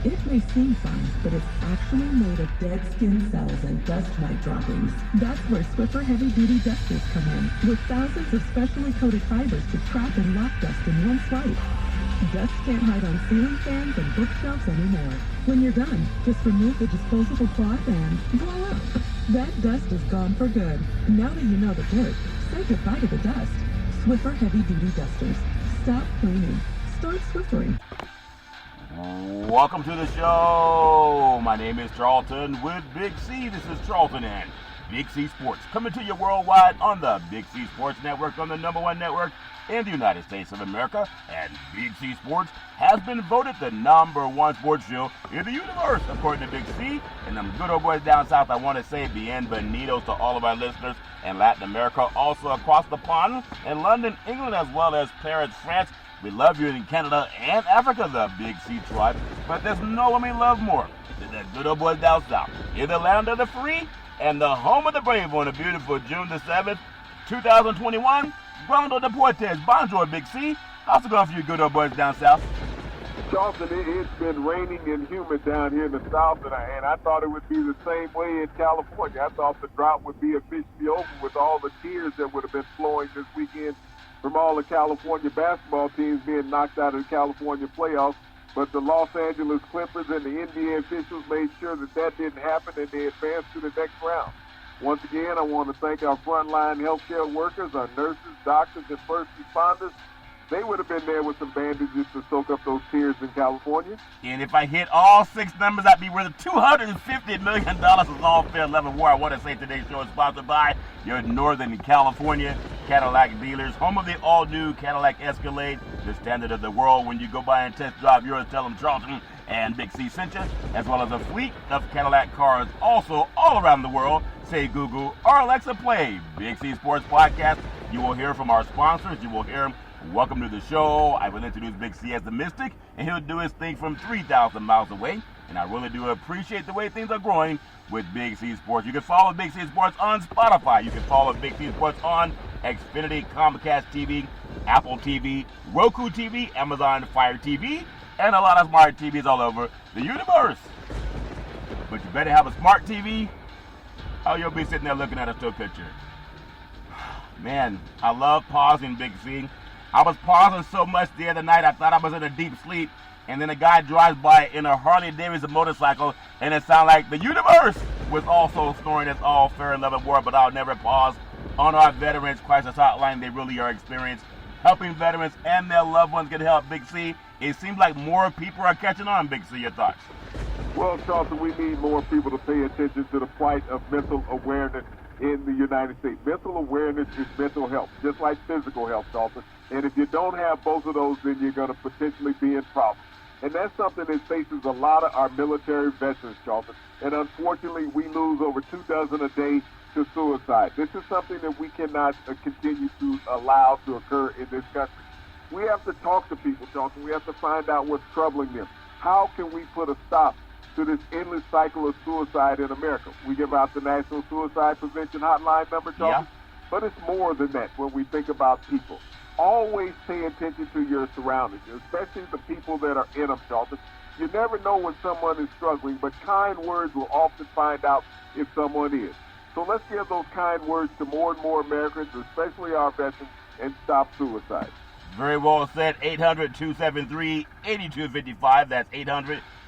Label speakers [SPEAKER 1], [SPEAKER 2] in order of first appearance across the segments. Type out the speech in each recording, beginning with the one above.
[SPEAKER 1] It may seem fun, but it's actually made of dead skin cells and dust mite droppings. That's where Swiffer Heavy Duty Dusters come in, with thousands of specially coated fibers to trap and lock dust in one swipe. Dust can't hide on ceiling fans and bookshelves anymore. When you're done, just remove the disposable cloth and voila! That dust is gone for good. Now that you know the dirt, say goodbye to the dust. Swiffer Heavy Duty Dusters. Stop cleaning. Start Swiffering.
[SPEAKER 2] Welcome to the show. My name is Charlton with Big C. This is Charlton and Big C Sports, coming to you worldwide on the Big C Sports Network, on the #1 network in the United States of America. And Big C Sports has been voted the #1 sports show in the universe, according to Big C. And them good old boys down south, I want to say bienvenidos to all of our listeners in Latin America, also across the pond in London, England, as well as Paris, France. We love you in Canada and Africa, the Big C tribe. But there's no one we love more than the good old boys down south, in the land of the free and the home of the brave, on a beautiful June the 7th, 2021. Rondo Deportes, bonjour, Big C. How's it going for you good old boys down south?
[SPEAKER 3] Charlton, it's been raining and humid down here in the south, and I thought it would be the same way in California. I thought the drought would be officially over with all the tears that would have been flowing this weekend from all the California basketball teams being knocked out of the California playoffs. But the Los Angeles Clippers and the NBA officials made sure that didn't happen, and they advanced to the next round. Once again, I want to thank our frontline healthcare workers, our nurses, doctors, and first responders. They would have been there with some bandages to soak up those tears in California.
[SPEAKER 2] And if I hit all 6 numbers, I'd be worth $250 million as all fair level war. I want to say today's show is sponsored by your Northern California Cadillac dealers, home of the all-new Cadillac Escalade, the standard of the world. When you go by and test drive yours, tell them Charlton and Big C sent you, as well as a fleet of Cadillac cars also all around the world. Say Google or Alexa, play Big C Sports Podcast. You will hear from our sponsors. You will hear welcome to the show. I will introduce Big C as the Mystic, and he'll do his thing from 3,000 miles away. And I really do appreciate the way things are growing with Big C Sports. You can follow Big C Sports on Spotify. You can follow Big C Sports on Xfinity, Comcast TV, Apple TV, Roku TV, Amazon Fire TV, and a lot of smart TVs all over the universe. But you better have a smart TV, or you'll be sitting there looking at a still picture. Man, I love pausing, Big C. I was pausing so much the other night, I thought I was in a deep sleep, and then a guy drives by in a Harley-Davidson motorcycle, and it sounded like the universe was also snoring. It's all fair and love and war, but I'll never pause on our Veterans Crisis Hotline. They really are experienced helping veterans and their loved ones get help, Big C. It seems like more people are catching on, Big C. Your thoughts?
[SPEAKER 3] Well, Charlton, we need more people to pay attention to the plight of mental awareness in the United States. Mental awareness is mental health, just like physical health, Charlton. And if you don't have both of those, then you're going to potentially be in problems. And that's something that faces a lot of our military veterans, Charlton. And unfortunately, we lose over 2 dozen a day to suicide. This is something that we cannot continue to allow to occur in this country. We have to talk to people, Charlton. We have to find out what's troubling them. How can we put a stop to this endless cycle of suicide in America? We give out the National Suicide Prevention Hotline number, Charlton. Yeah. But it's more than that when we think about people. Always pay attention to your surroundings, especially the people that are in them, Charlton. You never know when someone is struggling, but kind words will often find out if someone is. So let's give those kind words to more and more Americans, especially our veterans, and stop suicide.
[SPEAKER 2] Very well said. 800-273-8255. That's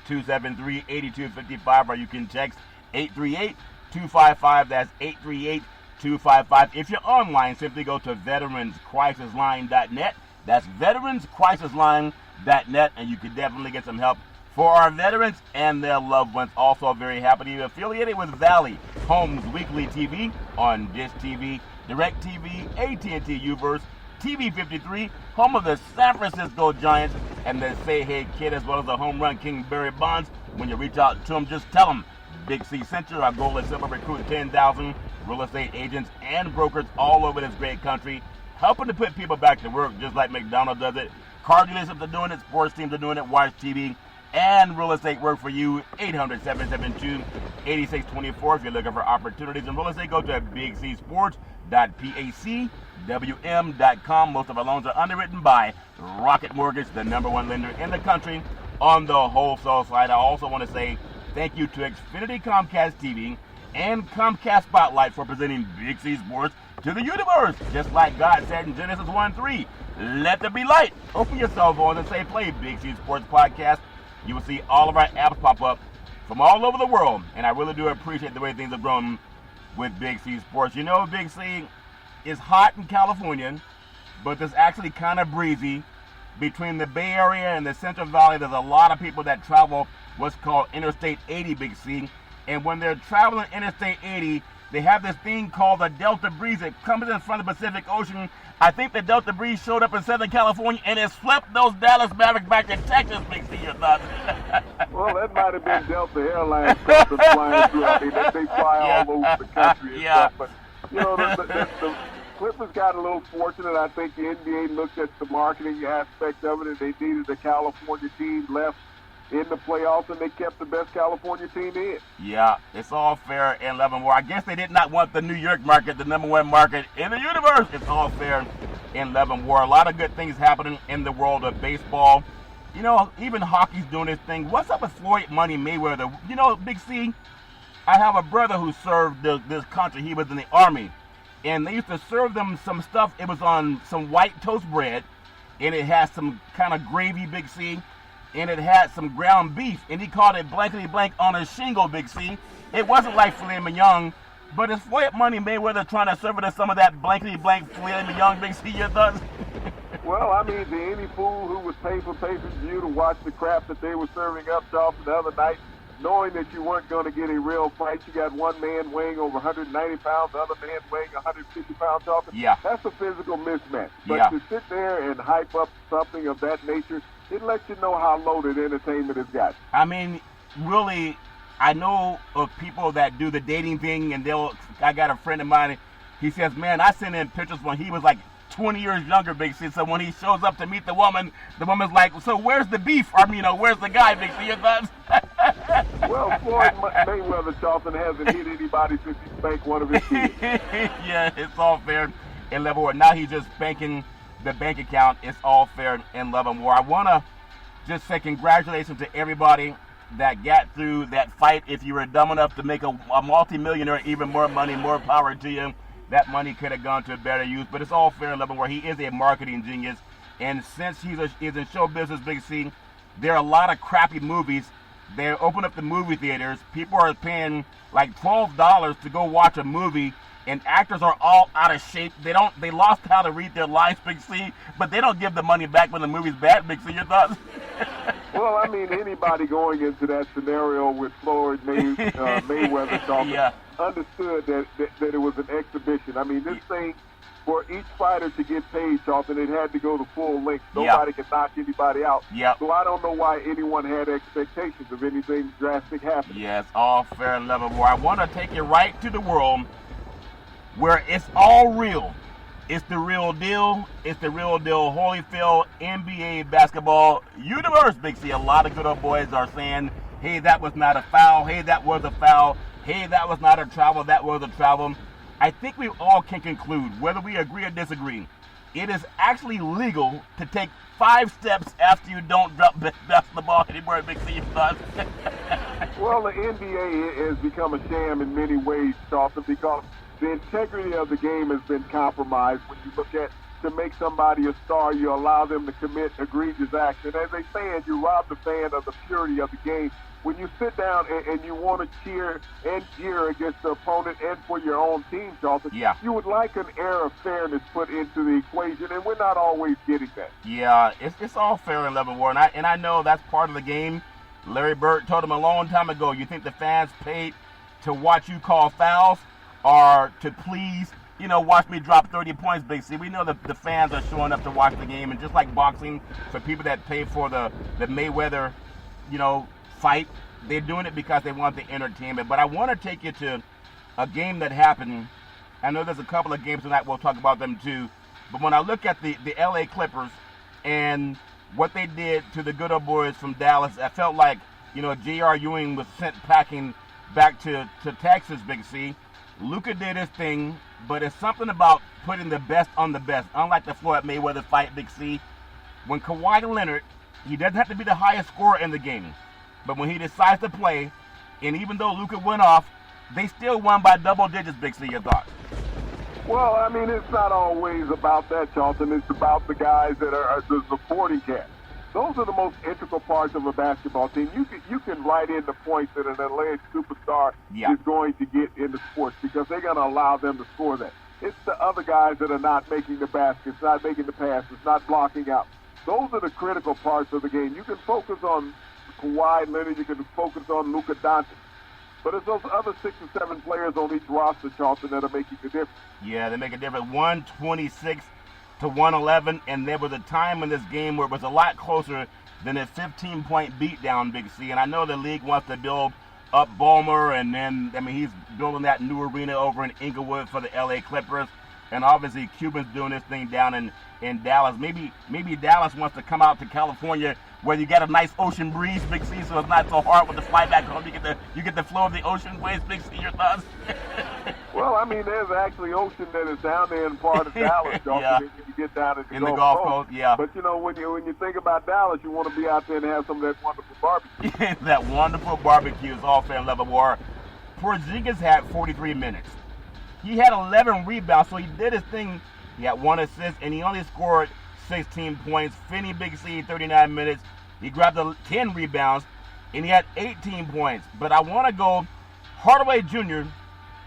[SPEAKER 2] 800-273-8255. Or you can text 838-255. That's 838-255. If you're online, simply go to veteranscrisisline.net. That's veteranscrisisline.net, and you can definitely get some help for our veterans and their loved ones. Also very happy to be affiliated with Valley Homes Weekly TV on Dish TV, DirecTV, AT&T Uverse, TV 53, home of the San Francisco Giants and the Say Hey Kid, as well as the home run king Barry Bonds. When you reach out to them, just tell them Big C sent you. Our goal is simple: recruit 10,000 real estate agents and brokers all over this great country, helping to put people back to work just like McDonald's does it. Car dealerships are doing it, sports teams are doing it, watch TV, and real estate work for you. 800-772-8624. If you're looking for opportunities in real estate, go to bigcsports.pacwm.com. Most of our loans are underwritten by Rocket Mortgage, the #1 lender in the country. on the wholesale side. I also want to say thank you to Xfinity Comcast TV and Comcast Spotlight for presenting Big C Sports to the universe. Just like God said in Genesis 1:3, let there be light. Open your cell phone and say play Big C Sports Podcast. You will see all of our apps pop up from all over the world. And I really do appreciate the way things have grown with Big C Sports. You know, Big C is hot in California, but it's actually kind of breezy. Between the Bay Area and the Central Valley, there's a lot of people that travel what's called Interstate 80, Big C. And when they're traveling Interstate 80, they have this thing called the Delta Breeze. It comes in front of the Pacific Ocean. I think the Delta Breeze showed up in Southern California and it swept those Dallas Mavericks back to Texas, Big C. Your thoughts?
[SPEAKER 3] Well, that might have been Delta Airlines flying through. I mean, they fly all over the country and stuff. But, you know, the Clippers got a little fortunate. I think the NBA looked at the marketing aspect of it, and they needed a California team left in the playoffs, and they kept the best California team in.
[SPEAKER 2] Yeah, it's all fair in Leavenworth. I guess they did not want the New York market, the number one market in the universe. It's all fair in Leavenworth. A lot of good things happening in the world of baseball. You know, even hockey's doing this thing. What's up with Floyd Money Mayweather? You know, Big C, I have a brother who served this country. He was in the Army. And they used to serve them some stuff. It was on some white toast bread, and it had some kind of gravy, Big C, and it had some ground beef, and he called it blankety blank on a shingle, Big C. It wasn't like filet mignon, but is Floyd Money Mayweather trying to serve it as some of that blankety blank filet mignon, Big C, your thoughts?
[SPEAKER 3] Well, I mean, to any fool who would pay for pay-per-view to watch the crap that they were serving up Charleston the other night, knowing that you weren't going to get a real fight, you got one man weighing over 190 pounds, the other man weighing 150 pounds.
[SPEAKER 2] Yeah.
[SPEAKER 3] That's a physical mismatch. But to sit there and hype up something of that nature, it lets you know how loaded entertainment has got.
[SPEAKER 2] I mean, really, I know of people that do the dating thing, and I got a friend of mine, he says, man, I sent in pictures when he was like 20 years younger, Big C. So when he shows up to meet the woman's like, so where's the beef? I mean, where's the guy, Big C? Your thoughts?
[SPEAKER 3] Well, Floyd Mayweather, Charleston, hasn't hit anybody since he spanked one of his kids.
[SPEAKER 2] Yeah, it's all fair in Leavenworth. Now he's just banking the bank account. It's all fair in Leavenworth. I want to just say congratulations to everybody that got through that fight. If you were dumb enough to make a multi-millionaire, even more money, more power to you. That money could have gone to a better use, but it's all fair in Leavenworth. He is a marketing genius, and since he's in show business, Big C, there are a lot of crappy movies. They open up the movie theaters. People are paying like $12 to go watch a movie, and actors are all out of shape. They lost how to read their lines, Big C, but they don't give the money back when the movie's bad, Big C. Your thoughts?
[SPEAKER 3] Well, I mean, anybody going into that scenario with Floyd Mayweather understood that it was an exhibition. I mean, this thing, for each fighter to get paid, Charlton, it had to go to full length. Nobody could knock anybody out. So I don't know why anyone had expectations of anything drastic happening.
[SPEAKER 2] Yes, all fair and level. I want to take you right to the world where it's all real. It's the real deal. It's the real deal. Holyfield NBA basketball universe, Big C. A lot of good old boys are saying, hey, that was not a foul. Hey, that was a foul. Hey, that was not a travel. That was a travel. I think we all can conclude, whether we agree or disagree, it is actually legal to take 5 steps after you don't drop the ball anymore, Big C.
[SPEAKER 3] Well, the NBA has become a sham in many ways, Charlton, because the integrity of the game has been compromised. When you look at to make somebody a star, you allow them to commit egregious acts. And as they say, you rob the fan of the purity of the game. When you sit down and you want to cheer and cheer against the opponent and for your own team, Charlton, you would like an air of fairness put into the equation, and we're not always getting that.
[SPEAKER 2] Yeah, it's all fair in Leavenworth, and I know that's part of the game. Larry Bird told him a long time ago, you think the fans paid to watch you call fouls or to please, watch me drop 30 points, Big C? We know that the fans are showing up to watch the game, and just like boxing, for people that pay for the Mayweather, fight, they're doing it because they want the entertainment. But I want to take you to a game that happened. I know there's a couple of games tonight, we'll talk about them too. But when I look at the LA Clippers and what they did to the good old boys from Dallas, I felt like, J.R. Ewing was sent packing back to Texas, Big C. Luka did his thing, but it's something about putting the best on the best. Unlike the Floyd Mayweather fight, Big C, when Kawhi Leonard he doesn't have to be the highest scorer in the game. But when he decides to play, and even though Luka went off, they still won by double digits, Big C, your thoughts?
[SPEAKER 3] Well, I mean, it's not always about that, Charlton. It's about the guys that are the supporting cast. Those are the most integral parts of a basketball team. You can write in the points that an alleged superstar is going to get in the sports because they're going to allow them to score that. It's the other guys that are not making the baskets, not making the passes, not blocking out. Those are the critical parts of the game. You can focus on Kawhi Leonard, you can focus on Luka Doncic. But it's those other 6 or 7 players on each roster, Charlton, that are making the difference.
[SPEAKER 2] Yeah, they make a difference. 126 to 111, and there was a time in this game where it was a lot closer than a 15-point beatdown, Big C. And I know the league wants to build up Ballmer, and then, I mean, he's building that new arena over in Inglewood for the LA Clippers. And obviously, Cuban's doing this thing down in Dallas. Maybe Dallas wants to come out to California where you get a nice ocean breeze, Big C, so it's not so hard with the flight back home. You get the flow of the ocean waves, Big C. Your thoughts?
[SPEAKER 3] Well, I mean, there's actually ocean that is down there in part of Dallas,
[SPEAKER 2] yeah.
[SPEAKER 3] When you get down
[SPEAKER 2] in the Gulf Coast. Yeah.
[SPEAKER 3] But, you know, when you think about Dallas, you want to be out there and have some of that wonderful barbecue.
[SPEAKER 2] That wonderful barbecue is all fan level war. Porzingis had 43 minutes. He had 11 rebounds, so he did his thing. He had 1 assist, and he only scored 16 points. Finney, Big C, 39 minutes. He grabbed 10 rebounds, and he had 18 points. But I want to go, Hardaway Jr.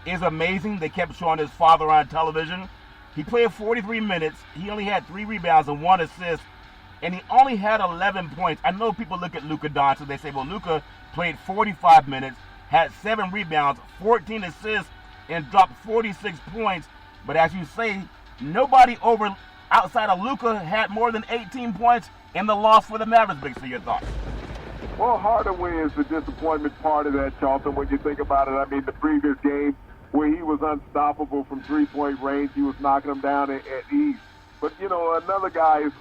[SPEAKER 2] is amazing. They kept showing his father on television. He played 43 minutes. He only had 3 rebounds and 1 assist, and he only had 11 points. I know people look at Luka Doncic. They say, well, Luka played 45 minutes, had 7 rebounds, 14 assists, and dropped 46 points. But as you say, nobody outside of Luka had more than 18 points in the loss for the Mavericks. Big C, your thoughts?
[SPEAKER 3] Well, Hardaway is the disappointment part of that, Charlton, when you think about it. I mean, the previous game where he was unstoppable from three-point range, he was knocking them down at ease. But, you know, another guy is,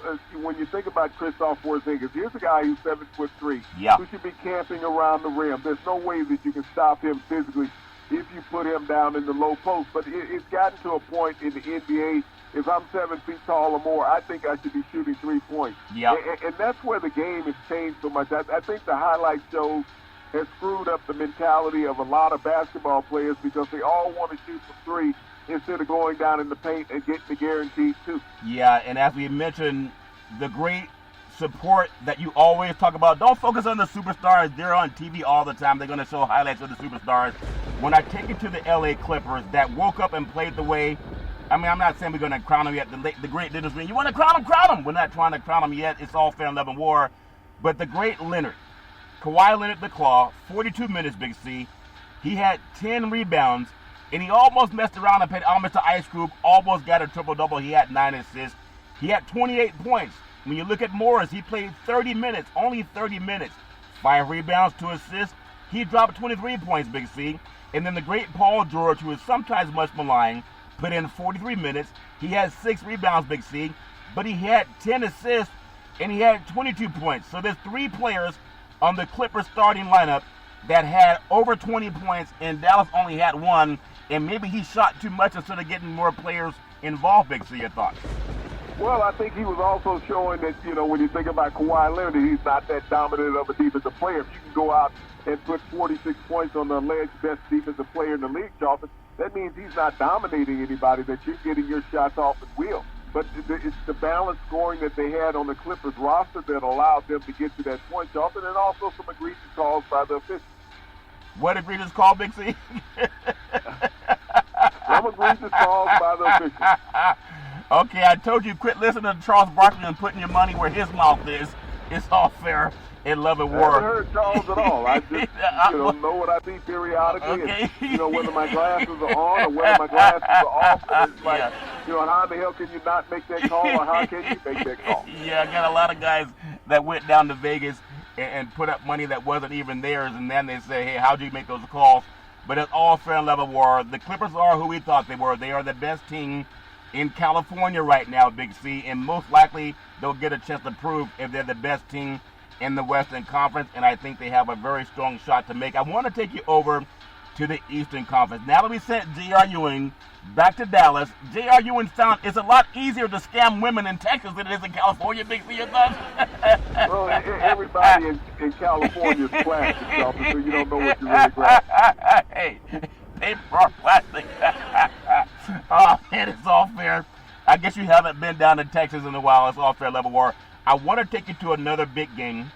[SPEAKER 3] when you think about Kristaps Porzingis, here's a guy who's 7'3", who should be camping around the rim. There's no way that you can stop him physically if you put him down in the low post. But it's gotten to a point in the NBA, if I'm 7 feet tall or more, I think I should be shooting 3 points.
[SPEAKER 2] Yeah.
[SPEAKER 3] And that's where the game has changed so much. I think the highlight shows has screwed up the mentality of a lot of basketball players because they all want to shoot from 3 instead of going down in the paint and getting the guaranteed 2.
[SPEAKER 2] Yeah, and as we mentioned, the great support that you always talk about, don't focus on the superstars. They're on TV all the time. They're going to show highlights of the superstars. When I take you to the LA Clippers that woke up and played the way, I mean, I'm not saying we're going to crown them yet. The great Dennis Green, you want to crown them, crown them. We're not trying to crown them yet. It's all fair and love and war. But the great Leonard, Kawhi Leonard the Claw, 42 minutes, Big C. He had 10 rebounds, and he almost messed around and played Mr. Ice Cube, almost got a triple-double. He had 9 assists. He had 28 points. When you look at Morris, he played 30 minutes, only 30 minutes. 5 rebounds, 2 assists. He dropped 23 points, Big C. And then the great Paul George, who is sometimes much maligned, put in 43 minutes. He had 6 rebounds, Big C, but he had 10 assists, and he had 22 points. So there's 3 players on the Clippers starting lineup that had over 20 points, and Dallas only had 1, and maybe he shot too much instead of getting more players involved, Big C. Your thoughts?
[SPEAKER 3] Well, I think he was also showing that, you know, when you think about Kawhi Leonard, he's not that dominant of a defensive player. If you can go out and put 46 points on the alleged best defensive player in the league, Charlton, that means he's not dominating anybody, that you're getting your shots off at will. But it's the balanced scoring that they had on the Clippers roster that allowed them to get to that point, Charlton, and also some egregious calls by the officials.
[SPEAKER 2] What egregious call, Big C?
[SPEAKER 3] Some egregious calls by the officials.
[SPEAKER 2] Okay, I told you quit listening to Charles Barkley and putting your money where his mouth is. It's all fair in love and war.
[SPEAKER 3] I haven't heard Charles at all. I just know what I see periodically.
[SPEAKER 2] Okay.
[SPEAKER 3] And, whether my glasses are on or whether my glasses are off. It's like, how in the hell can you not make that call, or how can you make that call?
[SPEAKER 2] Yeah, I got a lot of guys that went down to Vegas and put up money that wasn't even theirs, and then they say, hey, how'd you make those calls? But it's all fair and level war. The Clippers are who we thought they were. They are the best team in California right now, Big C, and most likely they'll get a chance to prove if they're the best team in the Western Conference, and I think they have a very strong shot to make. I want to take you over to the Eastern Conference. Now that we sent J.R. Ewing back to Dallas, J.R. Ewing found it's a lot easier to scam women in Texas than it is in California. Big C, your thoughts?
[SPEAKER 3] Well, everybody in California is plastic, Charlton, so you don't know what you really grab.
[SPEAKER 2] Hey, paper or plastic. Oh, man, it's all fair. I guess you haven't been down to Texas in a while. It's all fair, Level War. I want to take you to another big game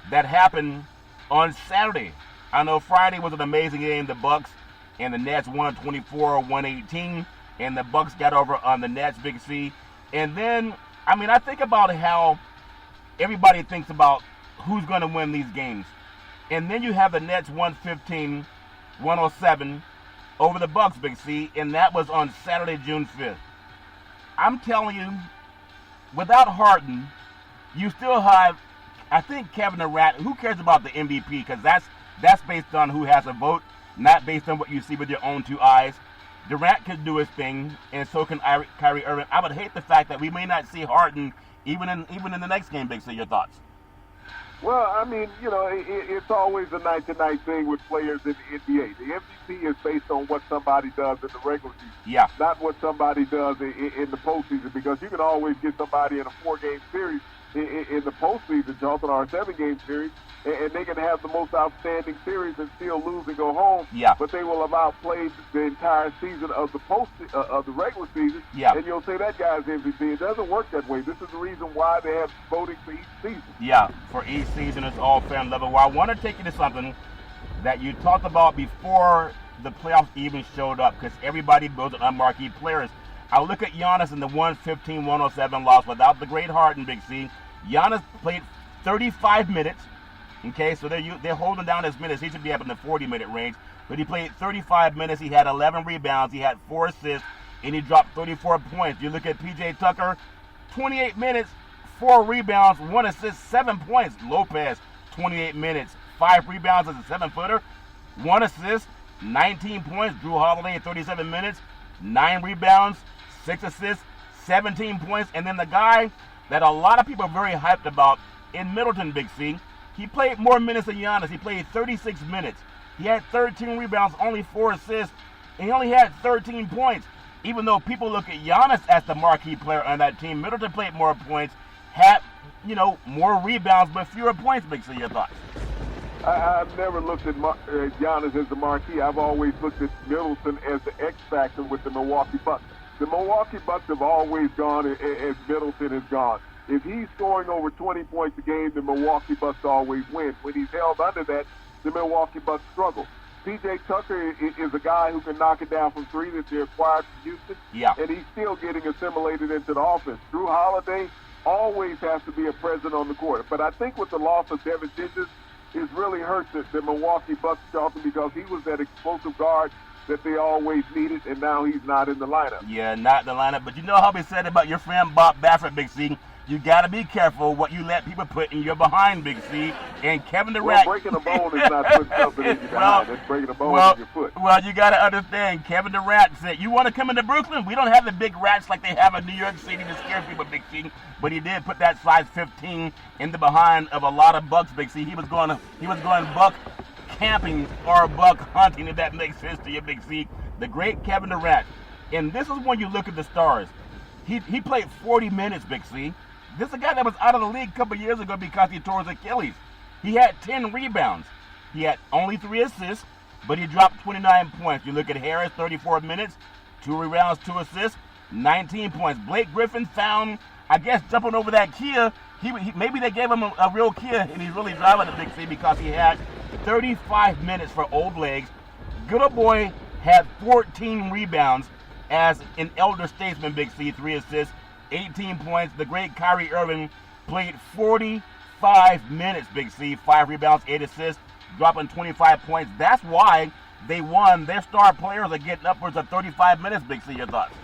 [SPEAKER 2] that happened on Saturday. I know Friday was an amazing game. The Bucks and the Nets won 24-118, and the Bucks got over on the Nets, Big C. And then, I think about how everybody thinks about who's going to win these games. And then you have the Nets 115-107 over the Bucks, Big C, and that was on Saturday, June 5th. I'm telling you, without Harden, you still have, I think, Kevin Durant. Who cares about the MVP? Because that's based on who has a vote, not based on what you see with your own two eyes. Durant can do his thing, and so can Kyrie Irving. I would hate the fact that we may not see Harden even in the next game, Big C. Your thoughts?
[SPEAKER 3] Well, it's always a night-to-night thing with players in the NBA. The MVP is based on what somebody does in the regular season, not what somebody does in the postseason, because you can always get somebody in a 4-game series in the postseason, Jonathan, or a 7-game series, and they can have the most outstanding series and still lose and go home. But they will have outplayed the entire season of the of the regular season. And you'll say that guy's MVP. It doesn't work that way. This is the reason why they have voting for each season.
[SPEAKER 2] For each season, it's all fair and level. Well, I want to take you to something that you talked about before the playoffs even showed up, because everybody builds on marquee players. I look at Giannis in the 115-107 loss without the great Harden, Big C. Giannis played 35 minutes. Okay, so they're holding down his minutes. He should be up in the 40-minute range. But he played 35 minutes. He had 11 rebounds. He had 4 assists, and he dropped 34 points. You look at P.J. Tucker, 28 minutes, 4 rebounds, 1 assist, 7 points. Lopez, 28 minutes, 5 rebounds as a 7-footer, 1 assist, 19 points. Drew Holiday, 37 minutes, 9 rebounds, 6 assists, 17 points. And then the guy that a lot of people are very hyped about in Middleton, Big C, he played more minutes than Giannis. He played 36 minutes. He had 13 rebounds, only 4 assists, and he only had 13 points. Even though people look at Giannis as the marquee player on that team, Middleton played more points, had, more rebounds, but fewer points. Big C, your thoughts?
[SPEAKER 3] I've never looked at Giannis as the marquee. I've always looked at Middleton as the X factor with the Milwaukee Bucks. The Milwaukee Bucks have always gone as Middleton has gone. If he's scoring over 20 points a game, the Milwaukee Bucks always win. When he's held under that, the Milwaukee Bucks struggle. P.J. Tucker is a guy who can knock it down from 3 that they acquired from Houston, and he's still getting assimilated into the offense. Drew Holiday always has to be a presence on the court. But I think with the loss of Devin Digges, it's really hurt the Milwaukee Bucks, Charlton, because he was that explosive guard that they always needed, and now he's not in the lineup.
[SPEAKER 2] Not in the lineup. But you know how we said about your friend Bob Baffert, Big C? You got to be careful what you let people put in your behind, Big C. And Kevin Durant.
[SPEAKER 3] Well, breaking a bone is not putting something in your behind. It's breaking a bone in your foot.
[SPEAKER 2] Well, you got to understand, Kevin Durant said, you want to come into Brooklyn? We don't have the big rats like they have in New York City to scare people, Big C. But he did put that size 15 in the behind of a lot of Bucks, Big C. He was going Buck camping or Buck hunting, if that makes sense to you, Big C. The great Kevin Durant. And this is when you look at the stars. He played 40 minutes, Big C. This is a guy that was out of the league a couple years ago because he tore his Achilles. He had 10 rebounds. He had only 3 assists, but he dropped 29 points. You look at Harris, 34 minutes, 2 rebounds, 2 assists, 19 points. Blake Griffin found, I guess, jumping over that Kia. Maybe they gave him a real Kia, and he's really driving the Big C because he had 35 minutes for old legs. Good old boy had 14 rebounds as an elder statesman, Big C, 3 assists, 18 points. The great Kyrie Irving played 45 minutes, Big C, 5 rebounds, 8 assists, dropping 25 points. That's why they won. Their star players are getting upwards of 35 minutes, Big C. Your thoughts?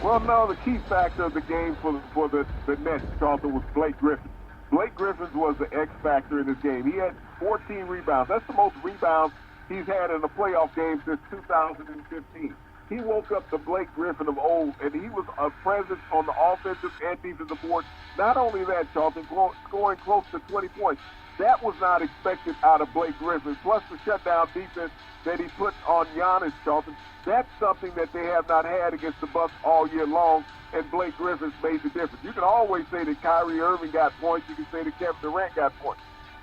[SPEAKER 3] Well, no, the key factor of the game for the Nets, Charlton, was Blake Griffin. Blake Griffin was the X factor in this game. He had 14 rebounds. That's the most rebounds he's had in a playoff game since 2015. He woke up the Blake Griffin of old, and he was a presence on the offensive and defensive board. Not only that, Charlton, scoring close to 20 points. That was not expected out of Blake Griffin. Plus the shutdown defense that he put on Giannis, Charlton. That's something that they have not had against the Bucks all year long, and Blake Griffin's made the difference. You can always say that Kyrie Irving got points. You can say that Kevin Durant got points.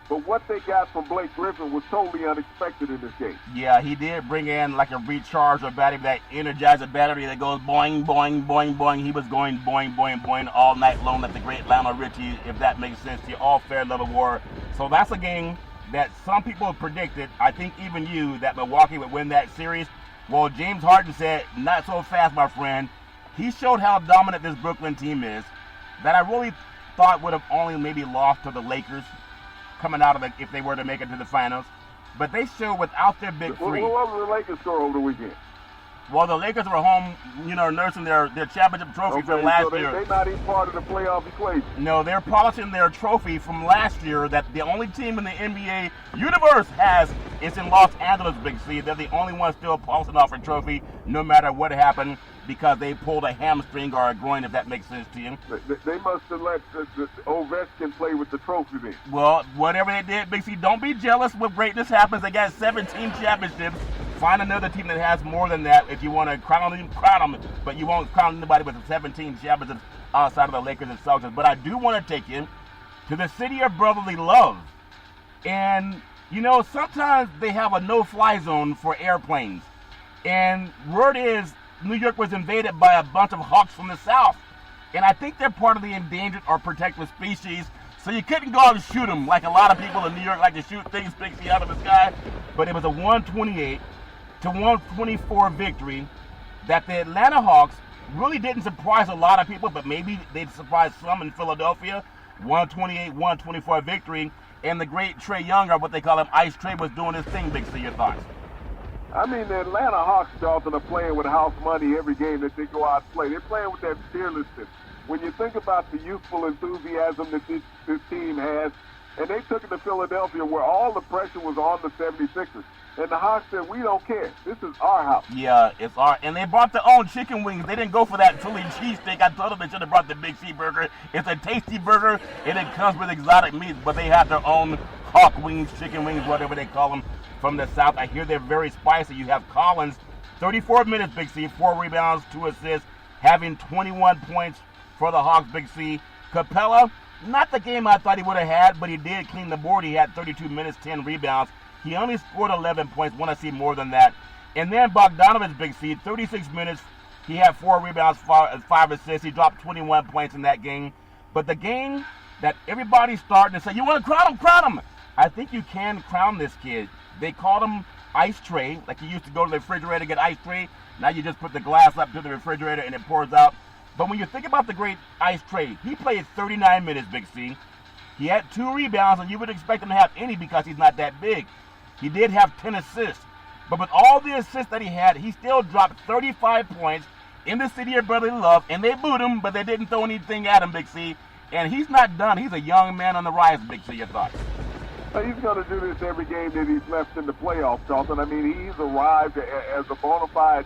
[SPEAKER 3] But what they got from Blake Griffin was totally unexpected in this game.
[SPEAKER 2] Yeah, he did bring in like a recharger battery, that energizer battery that goes boing, boing, boing, boing. He was going boing, boing, boing all night long like the great Lionel Richie, if that makes sense to you, all fair level war. So that's a game that some people predicted, I think even you, that Milwaukee would win that series. Well, James Harden said, not so fast, my friend. He showed how dominant this Brooklyn team is that I really thought would have only maybe lost to the Lakers coming out of it if they were to make it to the finals. But they showed without their big three.
[SPEAKER 3] What was the Lakers score over the weekend?
[SPEAKER 2] Well, the Lakers were home, nursing their championship trophy from last year.
[SPEAKER 3] They're not even part of the playoff equation.
[SPEAKER 2] No, they're polishing their trophy from last year that the only team in the NBA universe has is in Los Angeles, Big C. They're the only one still polishing off a trophy no matter what happened because they pulled a hamstring or a groin, if that makes sense to you.
[SPEAKER 3] They must have let the Ovechkin play with the trophy then.
[SPEAKER 2] Well, whatever they did, Big C, don't be jealous when greatness happens. They got 17 championships. Find another team that has more than that. If you want to crown them, but you won't crown anybody with 17 championships outside of the Lakers and Celtics. But I do want to take you to the city of brotherly love. And, sometimes they have a no-fly zone for airplanes. And word is New York was invaded by a bunch of hawks from the south. And I think they're part of the endangered or protected species. So you couldn't go out and shoot them like a lot of people in New York like to shoot things pixie out of the sky. But it was a 128 to 124 victory that the Atlanta Hawks really didn't surprise a lot of people, but maybe they surprised some in Philadelphia. 128-124 victory, and the great Trae Young, or what they call him, Ice Trae, was doing his thing. Big C, your thoughts?
[SPEAKER 3] I mean, the Atlanta Hawks, Charlton, are playing with house money every game that they go out and play. They're playing with that fearlessness. When you think about the youthful enthusiasm that this team has, and they took it to Philadelphia where all the pressure was on the 76ers. And the Hawks said, we don't care. This is our house.
[SPEAKER 2] Yeah, it's our. And they brought their own chicken wings. They didn't go for that Philly cheesesteak. I told them they should have brought the Big C burger. It's a tasty burger, and it comes with exotic meats. But they have their own hawk wings, chicken wings, whatever they call them, from the South. I hear they're very spicy. You have Collins, 34 minutes, Big C, 4 rebounds, 2 assists, having 21 points for the Hawks, Big C. Capella, not the game I thought he would have had, but he did clean the board. He had 32 minutes, 10 rebounds. He only scored 11 points. Want to see more than that. And then Bogdanovich, Big C, 36 minutes. He had 4 rebounds, 5 assists. He dropped 21 points in that game. But the game that everybody's starting to say, you want to crown him. I think you can crown this kid. They called him Ice Trae, like you used to go to the refrigerator to get Ice Trae. Now you just put the glass up to the refrigerator and it pours out. But when you think about the great Ice Trae, he played 39 minutes, Big C. He had 2 rebounds, and you would expect him to have any because he's not that big. He did have 10 assists. But with all the assists that he had, he still dropped 35 points in the city of brotherly love, and they booed him, but they didn't throw anything at him, Big C. And he's not done. He's a young man on the rise, Big C. Your thoughts?
[SPEAKER 3] He's going to do this every game that he's left in the playoffs, Charlton. I mean, he's arrived as a bona fide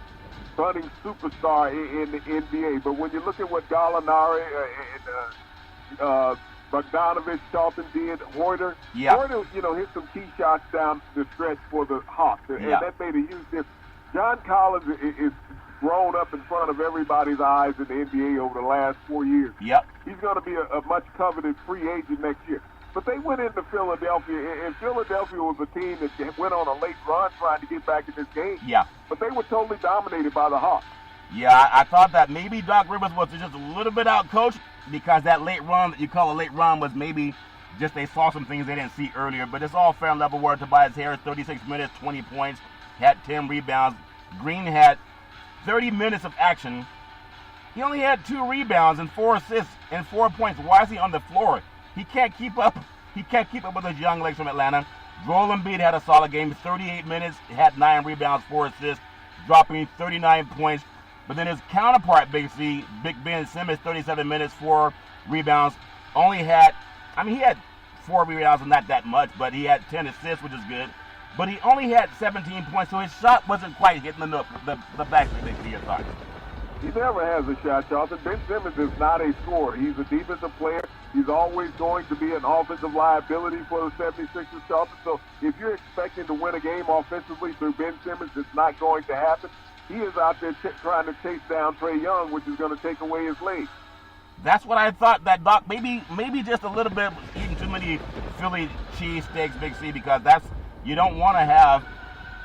[SPEAKER 3] budding superstar in the NBA. But when you look at what Gallinari and Bogdanovich, Charlton did, Hoyter, hit some key shots down the stretch for the Hawks, and that made a huge difference. John Collins is grown up in front of everybody's eyes in the NBA over the last 4 years.
[SPEAKER 2] Yep.
[SPEAKER 3] He's going to be a much coveted free agent next year. But they went into Philadelphia, and Philadelphia was a team that went on a late run trying to get back in this game.
[SPEAKER 2] Yeah.
[SPEAKER 3] But they were totally dominated by the Hawks.
[SPEAKER 2] Yeah, I thought that maybe Doc Rivers was just a little bit out-coached because that late run that you call a late run was maybe just they saw some things they didn't see earlier. But it's all fair and level word. Tobias Harris, 36 minutes, 20 points, had 10 rebounds. Green had 30 minutes of action. He only had 2 rebounds and 4 assists and 4 points. Why is he on the floor? He can't keep up. He can't keep up with those young legs from Atlanta. Joel Embiid had a solid game, 38 minutes, had 9 rebounds, 4 assists, dropping 39 points. But then his counterpart, Big C, Big Ben Simmons, 37 minutes, 4 rebounds, he had 4 rebounds and not that much, but he had 10 assists, which is good. But he only had 17 points, so his shot wasn't quite hitting the basket, Big C, your thoughts.
[SPEAKER 3] He never has a shot, Charlton. Ben Simmons is not a scorer. He's a defensive player. He's always going to be an offensive liability for the 76ers, Charlton. So if you're expecting to win a game offensively through Ben Simmons, it's not going to happen. He is out there trying to chase down Trae Young, which is going to take away his lead.
[SPEAKER 2] That's what I thought, that Doc, maybe just a little bit eating too many Philly cheesesteaks, Big C, because you don't want to have,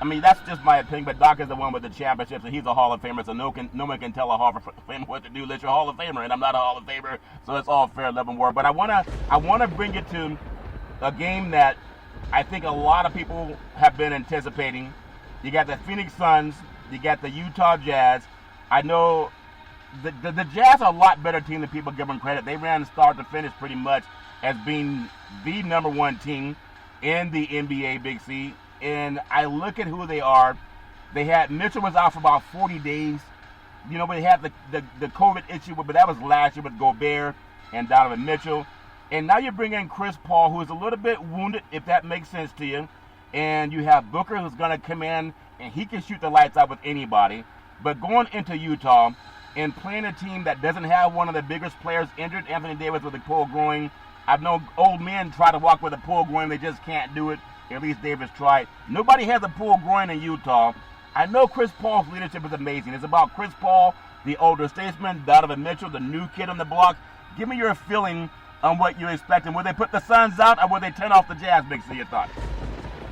[SPEAKER 2] I mean, that's just my opinion, but Doc is the one with the championships, and he's a Hall of Famer, so no one can tell a Hall of Famer what to do unless you're a Hall of Famer, and I'm not a Hall of Famer, so it's all fair, love, and war. But I wanna bring you to a game that I think a lot of people have been anticipating. You got the Phoenix Suns, you got the Utah Jazz. I know the Jazz are a lot better team than people give them credit. They ran start to finish pretty much as being the number one team in the NBA, Big C. And I look at who they are. They had Mitchell was out for about 40 days. You know, but they had the COVID issue, but that was last year with Gobert and Donovan Mitchell. And now you bring in Chris Paul, who is a little bit wounded, if that makes sense to you. And you have Booker, who's going to come in, and he can shoot the lights out with anybody. But going into Utah and playing a team that doesn't have one of the biggest players injured, Anthony Davis with a pulled groin. I've known old men try to walk with a pulled groin. They just can't do it. At least Davis tried. Nobody has a pulled groin in Utah. I know Chris Paul's leadership is amazing. It's about Chris Paul, the older statesman, Donovan Mitchell, the new kid on the block. Give me your feeling on what you're expecting. Will they put the Suns out, or will they turn off the Jazz, Big C, your thoughts?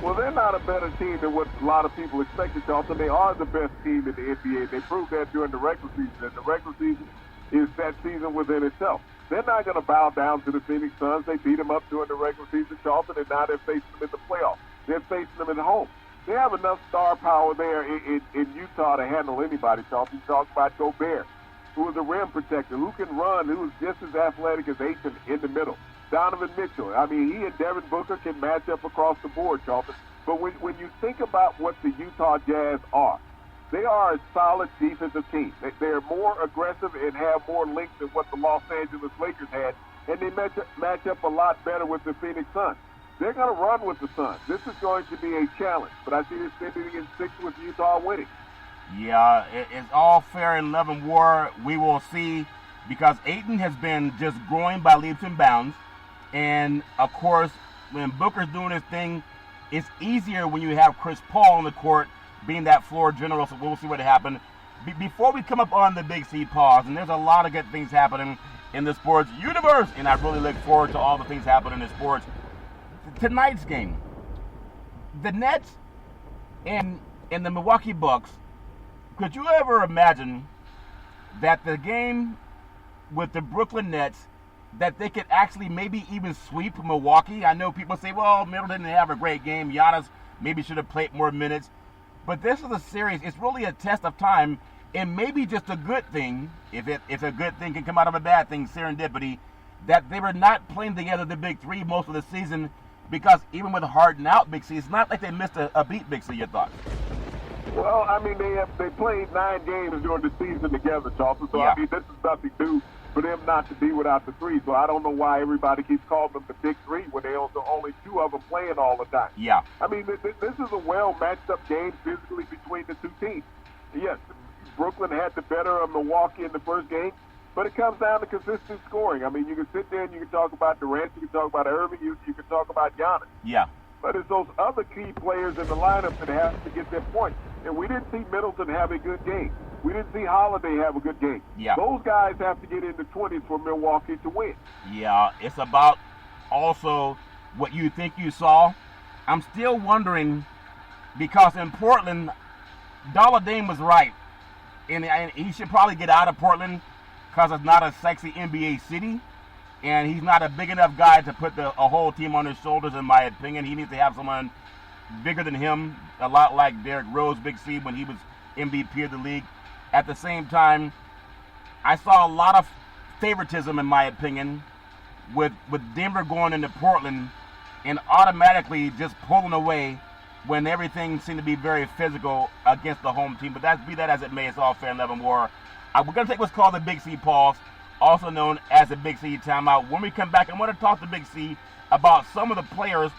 [SPEAKER 3] Well, they're not a better team than what a lot of people expected, Charlton. They are the best team in the NBA. They proved that during the regular season, and the regular season is that season within itself. They're not going to bow down to the Phoenix Suns. They beat them up during the regular season, Charlton, and now they're facing them in the playoffs. They're facing them at home. They have enough star power there in Utah to handle anybody, Charlton. You talk about Gobert, who is a rim protector, who can run, who is just as athletic as Ayton in the middle. Donovan Mitchell, I mean, he and Devin Booker can match up across the board, Charlton. But when you think about what the Utah Jazz are, they are a solid defensive team. They're more aggressive and have more length than what the Los Angeles Lakers had, and they match up a lot better with the Phoenix Suns. They're going to run with the Suns. This is going to be a challenge, but I see this ending in 6 with Utah winning.
[SPEAKER 2] Yeah, it's all fair in love and war. We will see, because Ayton has been just growing by leaps and bounds. And, of course, when Booker's doing his thing, it's easier when you have Chris Paul on the court being that floor general, so we'll see what happens. Before we come up on the Big C pause, and there's a lot of good things happening in the sports universe, and I really look forward to all the things happening in sports. Tonight's game, the Nets and the Milwaukee Bucks, could you ever imagine that the game with the Brooklyn Nets, that they could actually maybe even sweep Milwaukee? I know people say, well, Middleton didn't have a great game. Giannis maybe should have played more minutes. But this is a series. It's really a test of time, and maybe just a good thing, if a good thing can come out of a bad thing, serendipity, that they were not playing together, the big three, most of the season, because even with Harden out, Big C, it's not like they missed a beat, Big C, your thoughts?
[SPEAKER 3] Well, I mean, they played 9 games during the season together, Charlton, so,
[SPEAKER 2] yeah.
[SPEAKER 3] I mean, this is nothing new for them not to be without the three. So I don't know why everybody keeps calling them the big three when they also only 2 of them playing all the time.
[SPEAKER 2] Yeah.
[SPEAKER 3] I mean, this is a well-matched-up game physically between the 2 teams. Yes, Brooklyn had the better of Milwaukee in the first game, but it comes down to consistent scoring. I mean, you can sit there and you can talk about Durant, you can talk about Irving, you can talk about Giannis.
[SPEAKER 2] Yeah.
[SPEAKER 3] But it's those other key players in the lineup that have to get their points. And we didn't see Middleton have a good game. We didn't see Holiday have a good game.
[SPEAKER 2] Yeah.
[SPEAKER 3] Those guys have to get in the 20s for Milwaukee to win.
[SPEAKER 2] Yeah, it's about also what you think you saw. I'm still wondering, because in Portland, Dollar Dame was right. And he should probably get out of Portland because it's not a sexy NBA city. And he's not a big enough guy to put a whole team on his shoulders, in my opinion. He needs to have someone bigger than him, a lot like Derrick Rose, Big C, when he was MVP of the league. At the same time, I saw a lot of favoritism, in my opinion, with Denver going into Portland and automatically just pulling away when everything seemed to be very physical against the home team. But be that as it may, it's all fair and love and war. We're going to take what's called the Big C pause, also known as the Big C timeout. When we come back, I want to talk to Big C about some of the players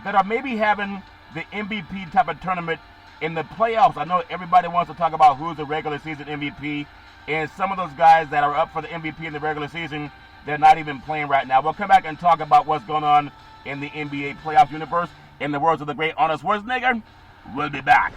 [SPEAKER 2] that are maybe having the MVP type of tournament in the playoffs. I know everybody wants to talk about who's the regular season MVP, and some of those guys that are up for the MVP in the regular season, they're not even playing right now. We'll come back and talk about what's going on in the NBA playoff universe. In the words of the great Arnold Schwarzenegger, we'll be back.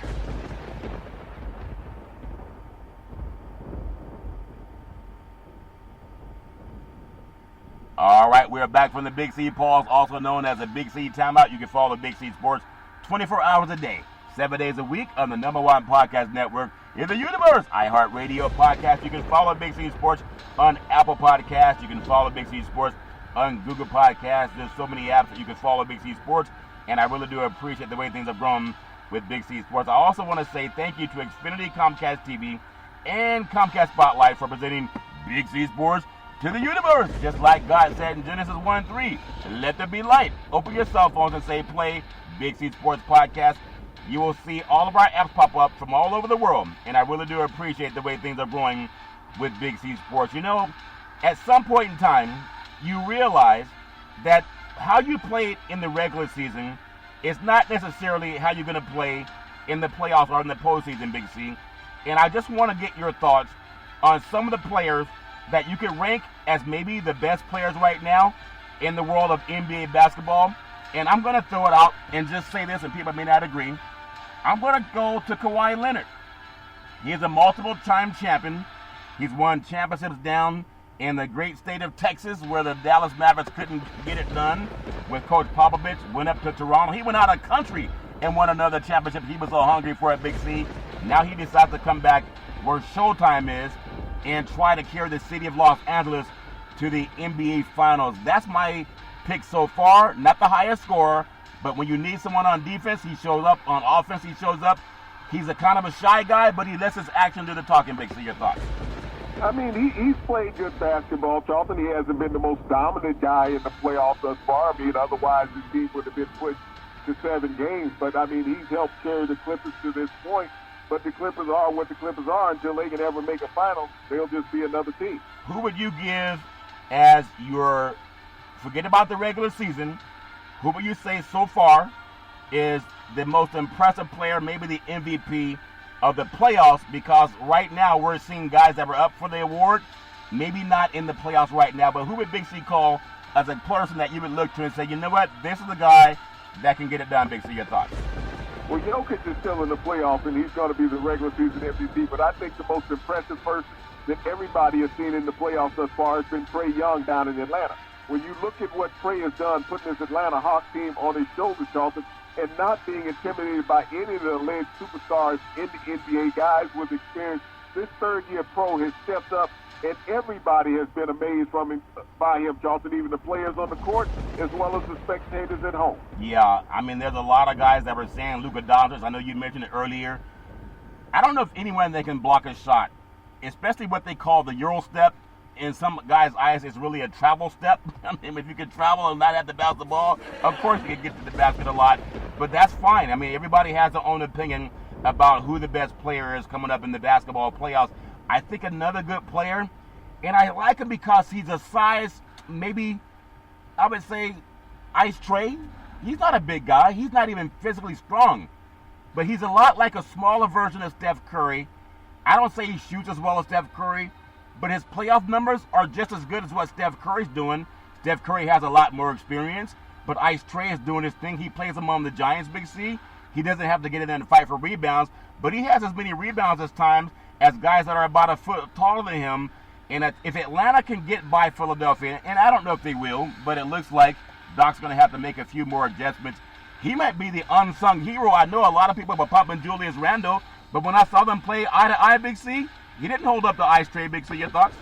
[SPEAKER 2] All right, we're back from the Big C pause, also known as the Big C timeout. You can follow Big C Sports 24 hours a day, 7 days a week on the #1 podcast network in the universe, iHeartRadio podcast. You can follow Big C Sports on Apple Podcasts. You can follow Big C Sports on Google Podcasts. There's so many apps that you can follow Big C Sports, and I really do appreciate the way things have grown with Big C Sports. I also want to say thank you to Xfinity, Comcast TV, and Comcast Spotlight for presenting Big C Sports to the universe. Just like God said in Genesis 1:3, let there be light. Open your cell phones and say play Big C Sports Podcast. You will see all of our apps pop up from all over the world, and I really do appreciate the way things are growing with Big C Sports. You know, at some point in time, you realize that how you played in the regular season is not necessarily how you're going to play in the playoffs or in the postseason, Big C. And I just want to get your thoughts on some of the players that you could rank as maybe the best players right now in the world of NBA basketball. And I'm going to throw it out and just say this, and people may not agree. I'm going to go to Kawhi Leonard. He is a multiple-time champion. He's won championships down in the great state of Texas, where the Dallas Mavericks couldn't get it done with Coach Popovich. Went up to Toronto. He went out of country and won another championship. He was so hungry for a Big C. Now he decides to come back where Showtime is and try to carry the city of Los Angeles to the NBA Finals. That's my pick so far. Not the highest scorer, but when you need someone on defense, he shows up. On offense, he shows up. He's a kind of a shy guy, but he lets his action do the talking. Big C, your thoughts?
[SPEAKER 3] I mean, he's played good basketball, Charlton. He hasn't been the most dominant guy in the playoffs thus far. I mean, otherwise his team would have been pushed to 7 games. But, I mean, he's helped carry the Clippers to this point. But the Clippers are what the Clippers are. Until they can ever make a final, they'll just be another team.
[SPEAKER 2] Who would you give as your, forget about the regular season, who would you say so far is the most impressive player, maybe the MVP of the playoffs? Because right now we're seeing guys that were up for the award, maybe not in the playoffs right now, but who would Big C call as a person that you would look to and say, you know what, this is the guy that can get it done? Big C, your thoughts?
[SPEAKER 3] Well, Jokic is still in the playoffs, and he's going to be the regular season MVP, but I think the most impressive person that everybody has seen in the playoffs thus far has been Trae Young down in Atlanta. When you look at what Trae has done, putting his Atlanta Hawks team on his shoulders, Charlton, and not being intimidated by any of the alleged superstars in the NBA, guys with experience, this third-year pro has stepped up, and everybody has been amazed by him, Charlton, even the players on the court as well as the spectators at home.
[SPEAKER 2] Yeah, I mean, there's a lot of guys that were saying Luka Doncic. I know you mentioned it earlier. I don't know if anyone that can block a shot, especially what they call the Euro step. In some guys' eyes, it's really a travel step. I mean, if you could travel and not have to bounce the ball, of course you can get to the basket a lot. But that's fine. I mean, everybody has their own opinion about who the best player is coming up in the basketball playoffs. I think another good player, and I like him because he's a size, maybe, I would say, Ice Trae. He's not a big guy. He's not even physically strong. But he's a lot like a smaller version of Steph Curry. I don't say he shoots as well as Steph Curry, but his playoff numbers are just as good as what Steph Curry's doing. Steph Curry has a lot more experience, but Ice Trae is doing his thing. He plays among the Giants, Big C. He doesn't have to get in there and fight for rebounds, but he has as many rebounds as times as guys that are about a foot taller than him. And if Atlanta can get by Philadelphia, and I don't know if they will, but it looks like Doc's going to have to make a few more adjustments. He might be the unsung hero. I know a lot of people were pumping Julius Randle, but when I saw them play eye to eye, Big C, he didn't hold up the Ice Trae. Big C, your thoughts?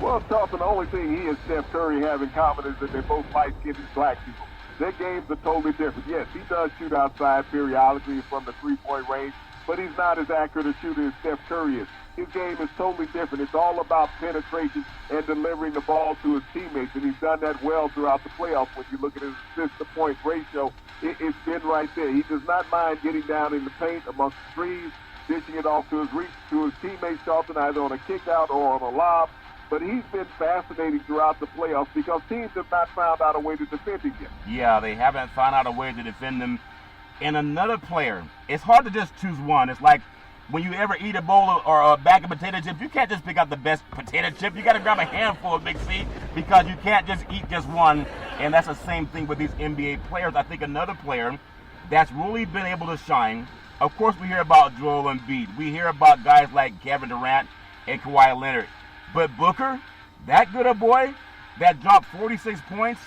[SPEAKER 3] Well, Charlton, the only thing he and Steph Curry have in common is that they're both light-skinned black people. Their games are totally different. Yes, he does shoot outside periodically from the three-point range, but he's not as accurate a shooter as Steph Curry is. His game is totally different. It's all about penetration and delivering the ball to his teammates, and he's done that well throughout the playoffs. When you look at his assist-to-point ratio, it's been right there. He does not mind getting down in the paint amongst the threes, dishing it off to his teammates, Charlton, either on a kick-out or on a lob. But he's been fascinating throughout the playoffs because teams have not found out a way to defend him yet.
[SPEAKER 2] Yeah, they haven't found out a way to defend him. And another player, it's hard to just choose one. It's like when you ever eat a bowl or a bag of potato chips, you can't just pick out the best potato chip. You got to grab a handful of Big C because you can't just eat just one. And that's the same thing with these NBA players. I think another player that's really been able to shine, of course we hear about Joel Embiid. We hear about guys like Kevin Durant and Kawhi Leonard. But Booker, that good a boy that dropped 46 points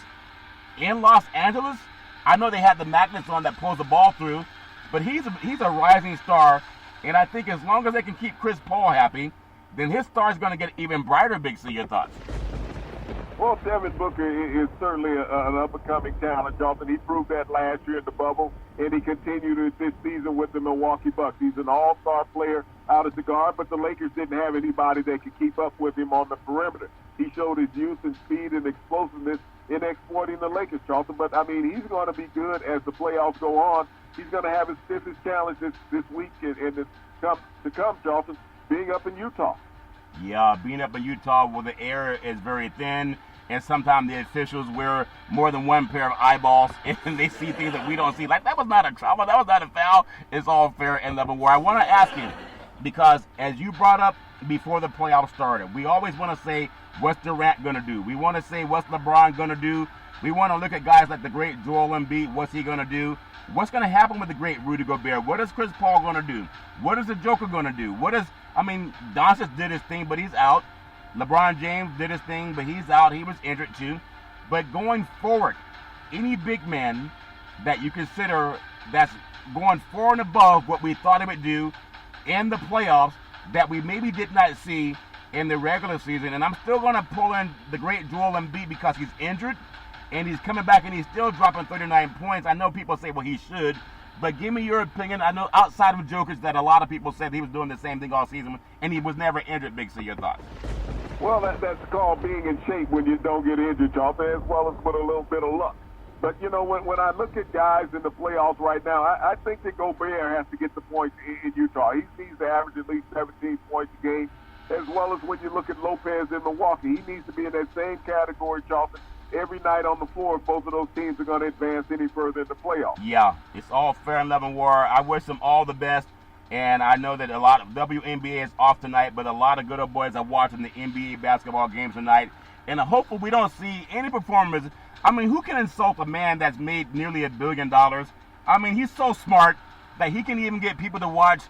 [SPEAKER 2] in Los Angeles, I know they had the magnets on that pulls the ball through, but he's a rising star. And I think as long as they can keep Chris Paul happy, then his star is going to get even brighter, Big C. Your thoughts?
[SPEAKER 3] Well, Devin Booker is certainly an up-and-coming talent, Jonathan. He proved that last year in the bubble, and he continued it this season with the Milwaukee Bucks. He's an all-star player out at the guard, but the Lakers didn't have anybody that could keep up with him on the perimeter. He showed his youth and speed and explosiveness in exploiting the Lakers, Charlton. But, I mean, he's going to be good as the playoffs go on. He's going to have his stiffest challenge this week and to come, Charlton, being up in Utah.
[SPEAKER 2] Yeah, being up in Utah where the air is very thin, and sometimes the officials wear more than one pair of eyeballs, and they see things that we don't see. Like, that was not a trauma, that was not a foul. It's all fair and level. Where I want to ask you, because as you brought up before the playoffs started, we always want to say, what's Durant going to do? We want to say, what's LeBron going to do? We want to look at guys like the great Joel Embiid. What's he going to do? What's going to happen with the great Rudy Gobert? What is Chris Paul going to do? What is the Joker going to do? Doncic did his thing, but he's out. LeBron James did his thing, but he's out. He was injured too. But going forward, any big man that you consider that's going forward and above what we thought he would do in the playoffs that we maybe did not see in the regular season. And I'm still going to pull in the great Joel Embiid because he's injured and he's coming back and he's still dropping 39 points. I know people say, well, he should. But give me your opinion. I know outside of Jokic that a lot of people said he was doing the same thing all season and he was never injured. Big C, your thoughts?
[SPEAKER 3] Well, that's called being in shape when you don't get injured, Jonathan, as well as with a little bit of luck. But, you know, when I look at guys in the playoffs right now, I think that Gobert has to get the points in Utah. He needs to average at least 17 points a game, as well as when you look at Lopez in Milwaukee. He needs to be in that same category, Jonathan, every night on the floor if both of those teams are going to advance any further in the playoffs.
[SPEAKER 2] Yeah, it's all fair and level war. I wish them all the best. And I know that a lot of WNBA is off tonight, but a lot of good old boys are watching the NBA basketball games tonight. And hopefully we don't see any performers. I mean, who can insult a man that's made nearly $1 billion? I mean, he's so smart that he can even get people to watch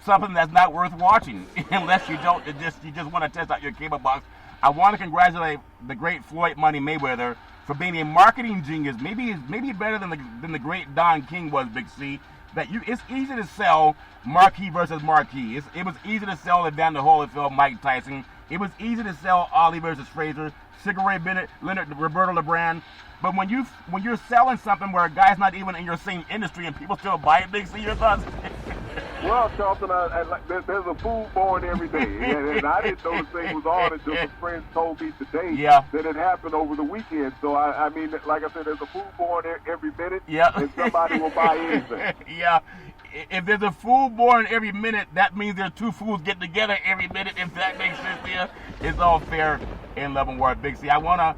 [SPEAKER 2] something that's not worth watching, unless you just want to test out your cable box. I want to congratulate the great Floyd Money Mayweather for being a marketing genius. Maybe better than the great Don King was, Big C. It's easy to sell marquee versus marquee. It was easy to sell Evander Holyfield, Mike Tyson. It was easy to sell Ali versus Frazier, Sugar Ray Bennett, Leonard, Roberto LeBron. But when you're selling something where a guy's not even in your same industry and people still buy it, Big C, your thoughts?
[SPEAKER 3] Well, Charlton, there's a fool born every day, and I didn't know the thing was on until some friends told me today that it happened over the weekend. So, I mean, like I said, there's a fool born every minute, and somebody will buy anything.
[SPEAKER 2] Yeah. If there's a fool born every minute, that means there's two fools getting together every minute, if that makes sense to you. It's all fair in love and war, Big C. I wanna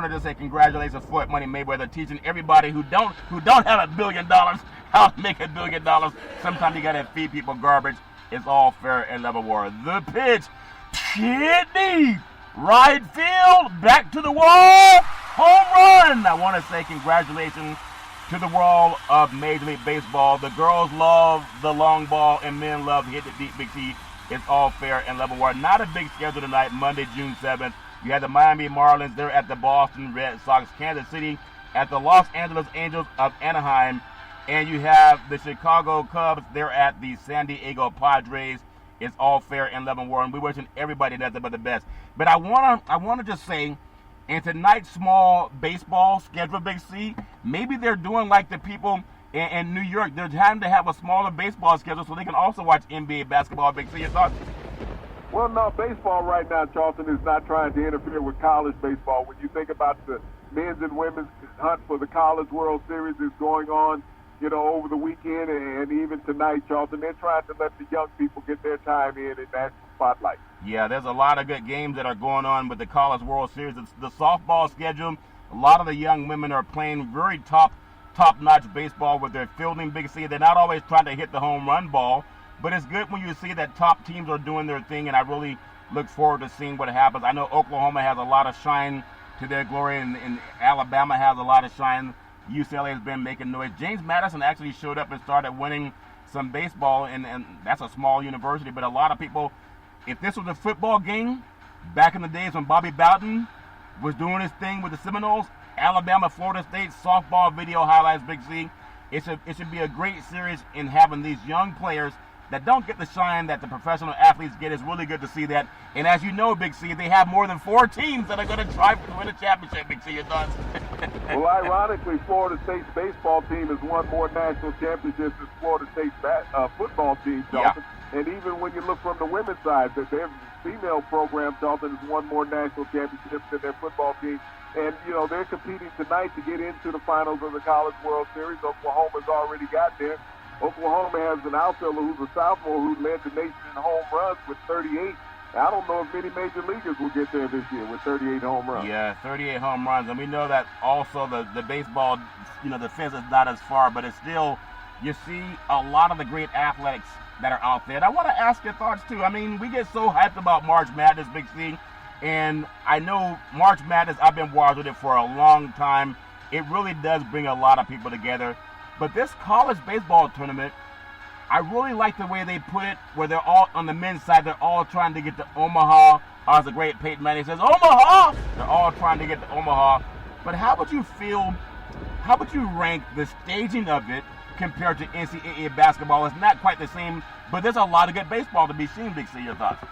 [SPEAKER 2] just say congratulations to Floyd Money Mayweather teaching everybody who don't have $1 billion how to make $1 billion. Sometimes you gotta feed people garbage. It's all fair and level war. The pitch, hit deep, right field, back to the wall, home run. I want to say congratulations to the world of Major League Baseball. The girls love the long ball and men love to hit it deep, Big C. It's all fair and level war. Not a big schedule tonight, Monday, June 7th. You have the Miami Marlins. They're at the Boston Red Sox. Kansas City at the Los Angeles Angels of Anaheim. And you have the Chicago Cubs. They're at the San Diego Padres. It's all fair and level war. And we're wishing everybody nothing but the best. But I wanna just say, in tonight's small baseball schedule, Big C, maybe they're doing like the people in New York. They're having to have a smaller baseball schedule so they can also watch NBA basketball. Big C, your thoughts?
[SPEAKER 3] Well, no, baseball right now, Charlton, is not trying to interfere with college baseball. When you think about the men's and women's hunt for the College World Series is going on, you know, over the weekend and even tonight, Charlton, they're trying to let the young people get their time in that spotlight.
[SPEAKER 2] Yeah, there's a lot of good games that are going on with the College World Series. It's the softball schedule. A lot of the young women are playing very top-notch baseball with their fielding, Big C. They're not always trying to hit the home run ball, But it's good when you see that top teams are doing their thing, and I really look forward to seeing what happens. I know Oklahoma has a lot of shine to their glory, and Alabama has a lot of shine. UCLA has been making noise. James Madison actually showed up and started winning some baseball, and that's a small university, but a lot of people, if this was a football game, back in the days when Bobby Bowden was doing his thing with the Seminoles, Alabama, Florida State, softball video highlights, Big C, it should be a great series in having these young players that don't get the shine that the professional athletes get. It's really good to see that. And as you know, Big C, they have more than 4 teams that are going to try to win a championship. Big C, your thoughts?
[SPEAKER 3] Well, ironically, Florida State's baseball team has won more national championships than Florida State's football team, Charlton. Yeah. And even when you look from the women's side, their female program, Charlton, has won more national championships than their football team. And, you know, they're competing tonight to get into the finals of the College World Series. Oklahoma's already got there. Oklahoma has an outfielder who's a sophomore who led the nation in home runs with 38. I don't know if many major leaguers will get there this year with 38 home runs.
[SPEAKER 2] Yeah, 38 home runs. And we know that also the baseball, you know, the fence is not as far, but it's still, you see a lot of the great athletics that are out there. And I want to ask your thoughts, too. I mean, we get so hyped about March Madness, Big C, and I know March Madness, I've been watching it for a long time. It really does bring a lot of people together. But this college baseball tournament, I really like the way they put it, where they're all, on the men's side, they're all trying to get to Omaha. As the great Peyton Manning says, Omaha! They're all trying to get to Omaha. But how would you rank the staging of it compared to NCAA basketball? It's not quite the same, but there's a lot of good baseball to be seen, Big C. Your thoughts?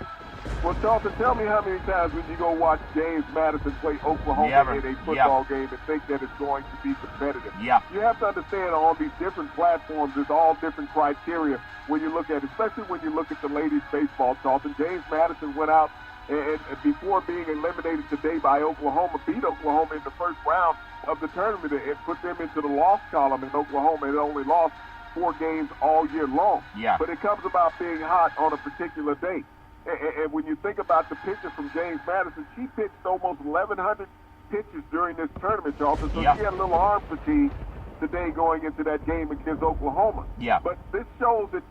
[SPEAKER 3] Well, Charlton, tell me how many times when you go watch James Madison play Oklahoma in a football game and think that it's going to be competitive.
[SPEAKER 2] Yeah.
[SPEAKER 3] You have to understand on these different platforms, there's all different criteria when you look at it, especially when you look at the ladies' baseball, Charlton. James Madison went out and before being eliminated today by Oklahoma, beat Oklahoma in the first round of the tournament and put them into the loss column, and Oklahoma had only lost 4 games all year long.
[SPEAKER 2] Yeah.
[SPEAKER 3] But it comes about being hot on a particular day. And when you think about the pitches from James Madison, she pitched almost 1,100 pitches during this tournament, Charlton. So she had a little arm fatigue today going into that game against Oklahoma.
[SPEAKER 2] Yeah.
[SPEAKER 3] But this shows that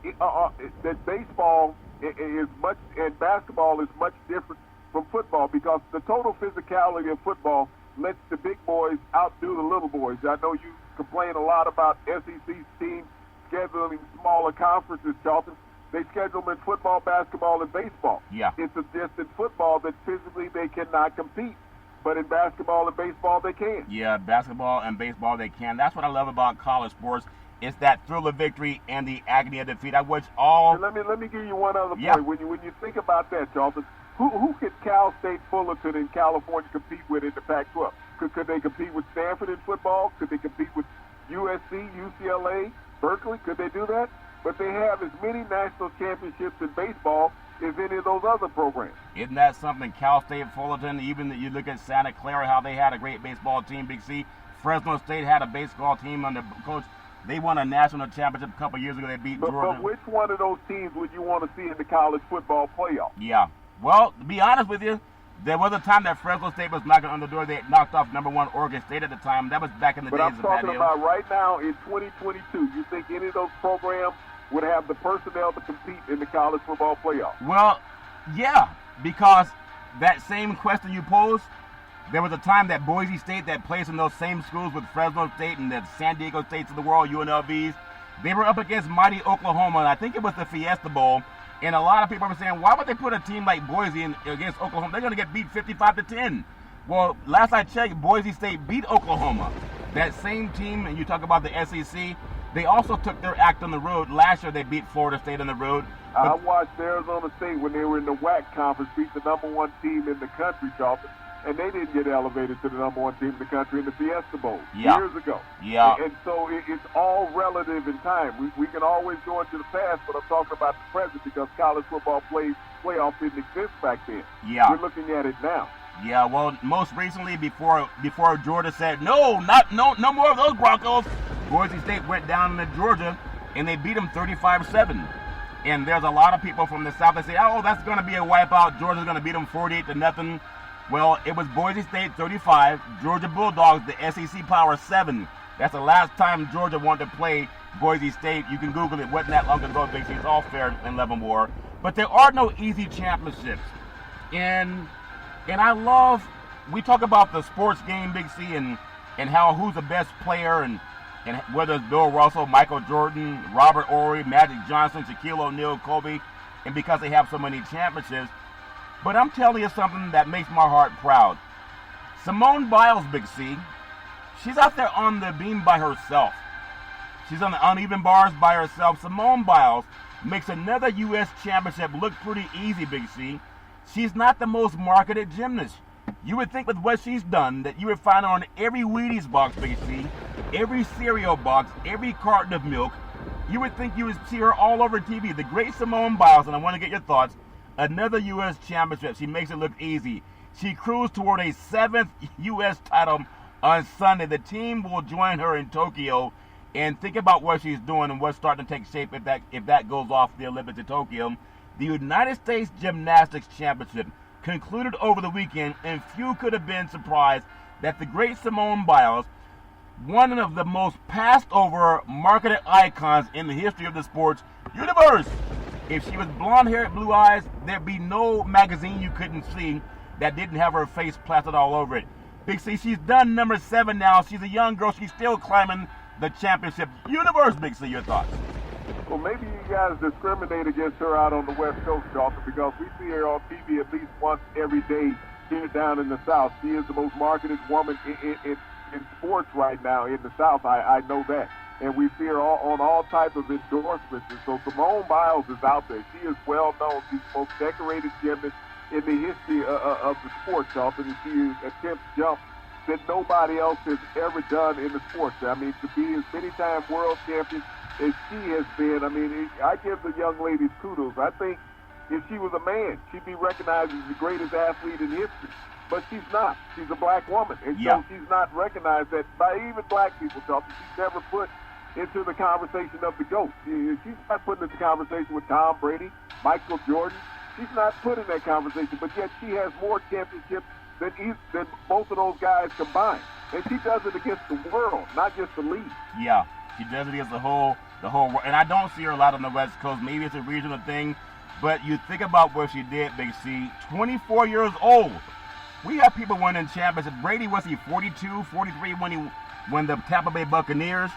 [SPEAKER 3] that baseball is much, and basketball is much different from football, because the total physicality of football lets the big boys outdo the little boys. I know you complain a lot about SEC teams scheduling smaller conferences, Charlton. They schedule them in football, basketball, and baseball.
[SPEAKER 2] Yeah.
[SPEAKER 3] It's just in football that physically they cannot compete. But in basketball and baseball, they can.
[SPEAKER 2] Yeah, basketball and baseball, they can. That's what I love about college sports. It's that thrill of victory and the agony of defeat. I wish all...
[SPEAKER 3] Let me give you one other point. When you think about that, Charlton, who could Cal State Fullerton in California compete with in the Pac-12? Could they compete with Stanford in football? Could they compete with USC, UCLA, Berkeley? Could they do that? But they have as many national championships in baseball as any of those other programs.
[SPEAKER 2] Isn't that something? Cal State Fullerton, even you look at Santa Clara, how they had a great baseball team, Big C. Fresno State had a baseball team under coach. They won a national championship a couple years ago. They beat Georgia.
[SPEAKER 3] But which one of those teams would you want to see in the college football playoff?
[SPEAKER 2] Yeah. Well, to be honest with you, there was a time that Fresno State was knocking on the door. They knocked off #1 Oregon State at the time. That was back in the days of Pat Hill.
[SPEAKER 3] But I'm talking about right now in 2022. You think any of those programs would have the personnel to compete in the college football playoff?
[SPEAKER 2] Well, yeah, because that same question you posed, there was a time that Boise State, that plays in those same schools with Fresno State and the San Diego States of the world, UNLVs, they were up against mighty Oklahoma, and I think it was the Fiesta Bowl, and a lot of people were saying, why would they put a team like Boise against Oklahoma? They're going to get beat 55-10. Well, last I checked, Boise State beat Oklahoma. That same team, and you talk about the SEC, they also took their act on the road. Last year, they beat Florida State on the road.
[SPEAKER 3] I watched Arizona State when they were in the WAC conference beat the #1 team in the country, Charlton, and they didn't get elevated to the #1 team in the country in the Fiesta Bowl years ago.
[SPEAKER 2] Yeah.
[SPEAKER 3] And so it's all relative in time. We can always go into the past, but I'm talking about the present because college football playoff didn't exist back then.
[SPEAKER 2] Yeah.
[SPEAKER 3] We're looking at it now.
[SPEAKER 2] Yeah, well, most recently, before Georgia said, no more of those Broncos, Boise State went down to Georgia, and they beat them 35-7. And there's a lot of people from the South that say, oh, that's going to be a wipeout. Georgia's going to beat them 48-0. Well, it was Boise State 35, Georgia Bulldogs, the SEC Power 7. That's the last time Georgia wanted to play Boise State. You can Google it. Wasn't that long ago, Big C. It's all fair in Leavenworth. But there are no easy championships. And I love, we talk about the sports game, Big C, and how who's the best player, and whether it's Bill Russell, Michael Jordan, Robert Horry, Magic Johnson, Shaquille O'Neal, Kobe, and because they have so many championships. But I'm telling you something that makes my heart proud. Simone Biles, Big C, she's out there on the beam by herself. She's on the uneven bars by herself. Simone Biles makes another U.S. championship look pretty easy, Big C. She's not the most marketed gymnast. You would think with what she's done that you would find her on every Wheaties box, Big C, every cereal box, every carton of milk. You would think you would see her all over TV. The great Simone Biles, and I want to get your thoughts, another U.S. championship. She makes it look easy. She cruised toward a 7th U.S. title on Sunday. The team will join her in Tokyo, and think about what she's doing and what's starting to take shape if that goes off the Olympics in Tokyo. The United States Gymnastics Championship concluded over the weekend, and few could have been surprised that the great Simone Biles, one of the most passed over marketed icons in the history of the sports universe. If she was blonde-haired, blue eyes, there'd be no magazine you couldn't see that didn't have her face plastered all over it. Big C, she's done number 7 now. She's a young girl. She's still climbing the championship universe. Big C, your thoughts?
[SPEAKER 3] Well, maybe you guys discriminate against her out on the West Coast, Dalton, because we see her on TV at least once every day here down in the South. She is the most marketed woman in sports right now in the South. I know that. And we see her on all types of endorsements. And so Simone Biles is out there. She is well known. She's the most decorated gymnast in the history of the sport, Dalton. And she attempts jumps that nobody else has ever done in the sport. I mean, to be as many-time world champion as she has been, I mean, I give the young ladies kudos. I think if she was a man, she'd be recognized as the greatest athlete in history. But she's not. She's a black woman. And so she's not recognized that by even black people, Dalton. She's never put into the conversation of the GOAT. She's not put into the conversation with Tom Brady, Michael Jordan. She's not put in that conversation, but yet she has more championships than both of those guys combined. And she does it against the world, not just the league.
[SPEAKER 2] Yeah, she does it against the whole world. And I don't see her a lot on the West Coast. Maybe it's a regional thing, but you think about what she did, Big C. 24 years old. We have people winning championships. Brady, was he 42, 43 when the Tampa Bay Buccaneers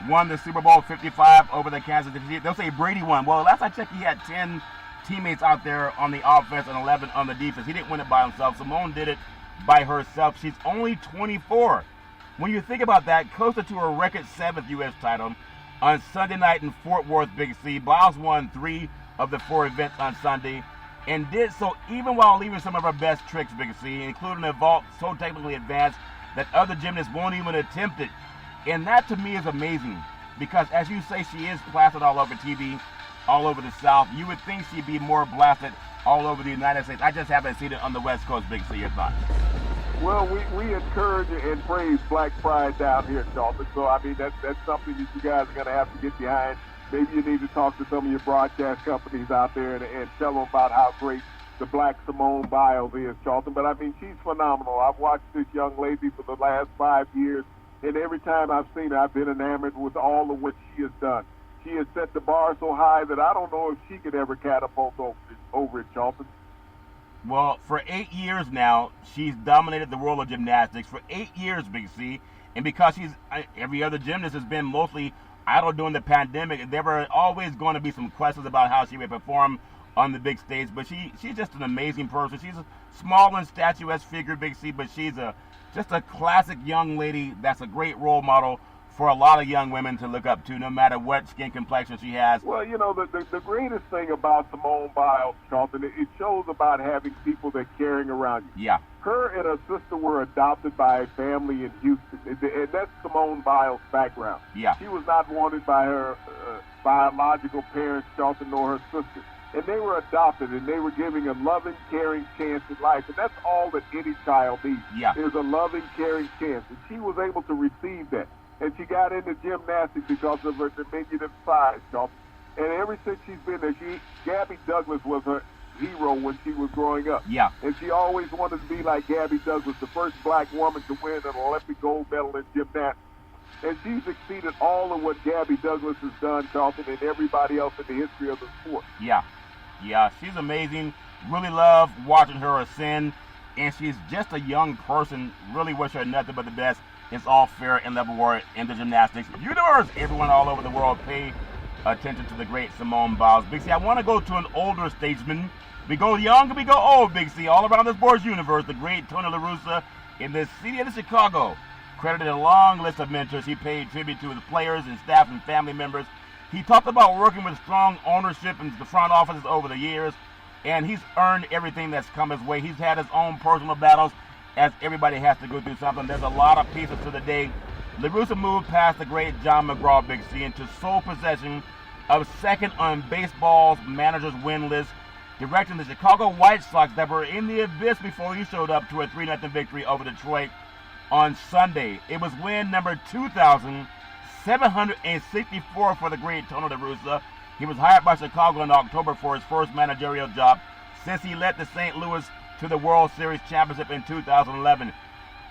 [SPEAKER 2] won the Super Bowl 55 over the Kansas City Chiefs? They'll say Brady won. Well, last I checked, he had 10 teammates out there on the offense and 11 on the defense. He didn't win it by himself. Simone did it by herself. She's only 24. When you think about that, closer to her record 7th U.S. title on Sunday night in Fort Worth, Big C. Biles won 3 of the 4 events on Sunday and did so even while leaving some of her best tricks, Big C, including a vault so technically advanced that other gymnasts won't even attempt it. And that to me is amazing because, as you say, she is plastered all over TV, all over the South. You would think she'd be more blasted all over the United States. I just haven't seen it on the West Coast, Big C. Your thoughts?
[SPEAKER 3] Well, we encourage and praise Black Pride down here in Dalton. So, I mean, that's something that you guys are going to have to get behind. Maybe you need to talk to some of your broadcast companies out there and tell them about how great the Black Simone Biles is, Charlton. But, I mean, she's phenomenal. I've watched this young lady for the last 5 years, and every time I've seen her, I've been enamored with all of what she has done. She has set the bar so high that I don't know if she could ever catapult over it, Charlton.
[SPEAKER 2] Well, for 8 years now, she's dominated the world of gymnastics. For 8 years, Big C. And because every other gymnast has been mostly idle during the pandemic, there were always going to be some questions about how she would perform on the big stage. But she's just an amazing person. She's a small and statuesque figure, Big C, but she's just a classic young lady that's a great role model for a lot of young women to look up to, no matter what skin complexion she has.
[SPEAKER 3] Well, you know, the greatest thing about Simone Biles, Charlton, it shows about having people that caring around you.
[SPEAKER 2] Yeah.
[SPEAKER 3] Her and her sister were adopted by a family in Houston, and that's Simone Biles' background.
[SPEAKER 2] Yeah.
[SPEAKER 3] She was not wanted by her biological parents, Charlton, nor her sister. And they were adopted, and they were giving a loving, caring chance at life. And that's all that any child needs, is a loving, caring chance. And she was able to receive that. And she got into gymnastics because of her diminutive size, Charlton. And ever since she's been there, Gabby Douglas was her hero when she was growing up.
[SPEAKER 2] Yeah.
[SPEAKER 3] And she always wanted to be like Gabby Douglas, the first black woman to win an Olympic gold medal in gymnastics. and she's exceeded all of what Gabby Douglas has done, Charlton, and everybody else in the history of the sport.
[SPEAKER 2] Yeah, she's amazing. Really love watching her ascend, and she's just a young person. Really wish her nothing but the best. It's all fair and level war in the gymnastics universe. Everyone all over the world pay attention to the great Simone Biles. Big C, I want to go to an older statesman. We go young and we go old, Big C. All around the sports universe, the great Tony La Russa in the city of Chicago credited a long list of mentors he paid tribute to his players and staff and family members. He talked about working with strong ownership in the front offices over the years, and he's earned everything that's come his way. He's had his own personal battles, as everybody has to go through something. There's a lot of pieces to the day. La Russa moved past the great John McGraw, Big C, into sole possession of second on baseball's manager's win list, directing the Chicago White Sox that were in the abyss before he showed up to a 3-0 victory over Detroit on Sunday. It was win number 2,764 for the great Tony La Russa. He was hired by Chicago in October for his first managerial job since he led the St. Louis to the World Series championship in 2011.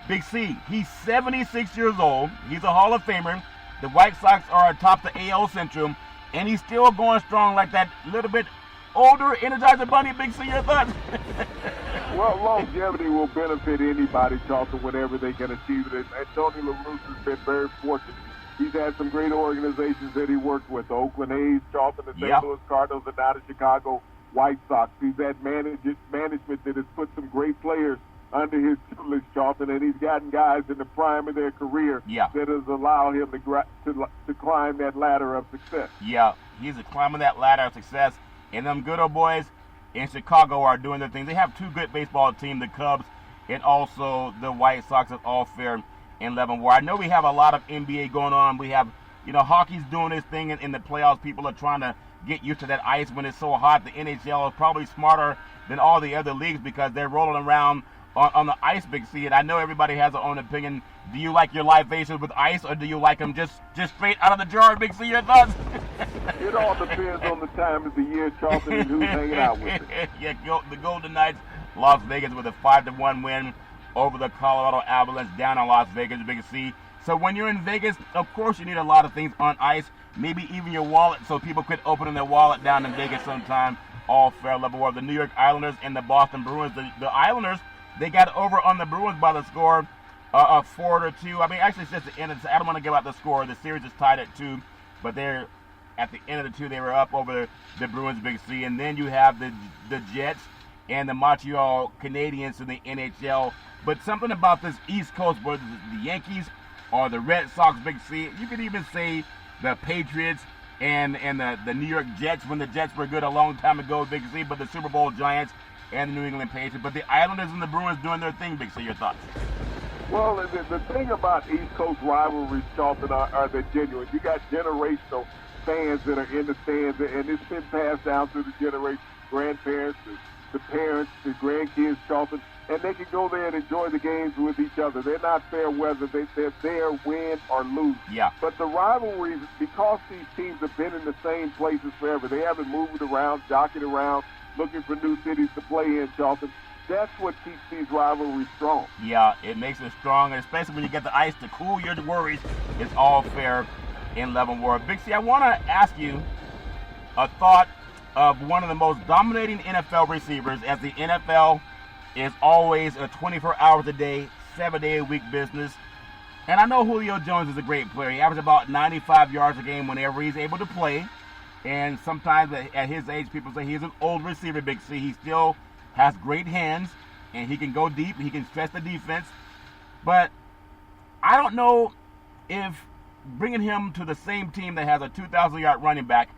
[SPEAKER 2] Big C, he's 76 years old. He's a Hall of Famer. The White Sox are atop the AL Central, and he's still going strong like that little bit older Energizer Bunny. Big C, your thoughts?
[SPEAKER 3] Well, longevity will benefit anybody, Charlton, whenever they can achieve it. And Tony La Russa's been very fortunate. He's had some great organizations that he worked with, the Oakland A's, Charlton, the St. Louis Cardinals, and now the Chicago White Sox. He's had management that has put some great players under his tutelage, Charlton, and he's gotten guys in the prime of their career that has allowed him to climb that ladder of success.
[SPEAKER 2] Yeah, he's climbing that ladder of success, and them good old boys in Chicago are doing their thing. They have two good baseball teams, the Cubs and also the White Sox, at all fair and level war. I know we have a lot of NBA going on. We have, hockey's doing its thing in the playoffs. People are trying to get used to that ice when it's so hot. The NHL is probably smarter than all the other leagues because they're rolling around on the ice, Big C. And I know everybody has their own opinion. Do you like your libations with ice, or do you like them just straight out of the jar, Big C? Your thoughts?
[SPEAKER 3] It all depends on the time of the year, Charlton, and who's hanging out with it.
[SPEAKER 2] Yeah, the Golden Knights, Las Vegas, with a 5-1 win over the Colorado Avalanche down in Las Vegas, Big C. So when you're in Vegas, of course you need a lot of things on ice, maybe even your wallet, so people quit opening their wallet down in Vegas sometime. All fair level war. The New York Islanders and the Boston Bruins. The Islanders, they got over on the Bruins by the score of 4-2. I mean, actually, since the end, I don't want to give out the score. The series is tied at 2, but they're at the end of the 2, they were up over the Bruins, Big C. And then you have the Jets and the Montreal Canadiens in the NHL. But something about this East Coast, whether the Yankees or the Red Sox, Big C, you could even say the Patriots and the New York Jets when the Jets were good a long time ago, Big C, but the Super Bowl Giants and the New England Patriots. But the Islanders and the Bruins doing their thing, Big C. Your thoughts?
[SPEAKER 3] Well, the thing about East Coast rivalries, Charlton, are they're genuine. You got generational fans that are in the stands, and it's been passed down through the generations, grandparents, the parents, the grandkids, Charlton, and they can go there and enjoy the games with each other. They're not fair weather. They're there, win or lose.
[SPEAKER 2] Yeah.
[SPEAKER 3] But the rivalries, because these teams have been in the same places forever, they haven't moved around, jockeyed around, looking for new cities to play in, Charlton. That's what keeps these rivalries strong.
[SPEAKER 2] Yeah, it makes it strong, and especially when you get the ice to cool your worries. It's all fair in level war. Big C, I want to ask you a thought of one of the most dominating NFL receivers, as the NFL is always a 24 hours a day, 7-day-a-week business. And I know Julio Jones is a great player. He averages about 95 yards a game whenever he's able to play. And sometimes at his age, people say he's an old receiver, Big C. He still has great hands, and he can go deep. He can stretch the defense. But I don't know if bringing him to the same team that has a 2,000-yard running back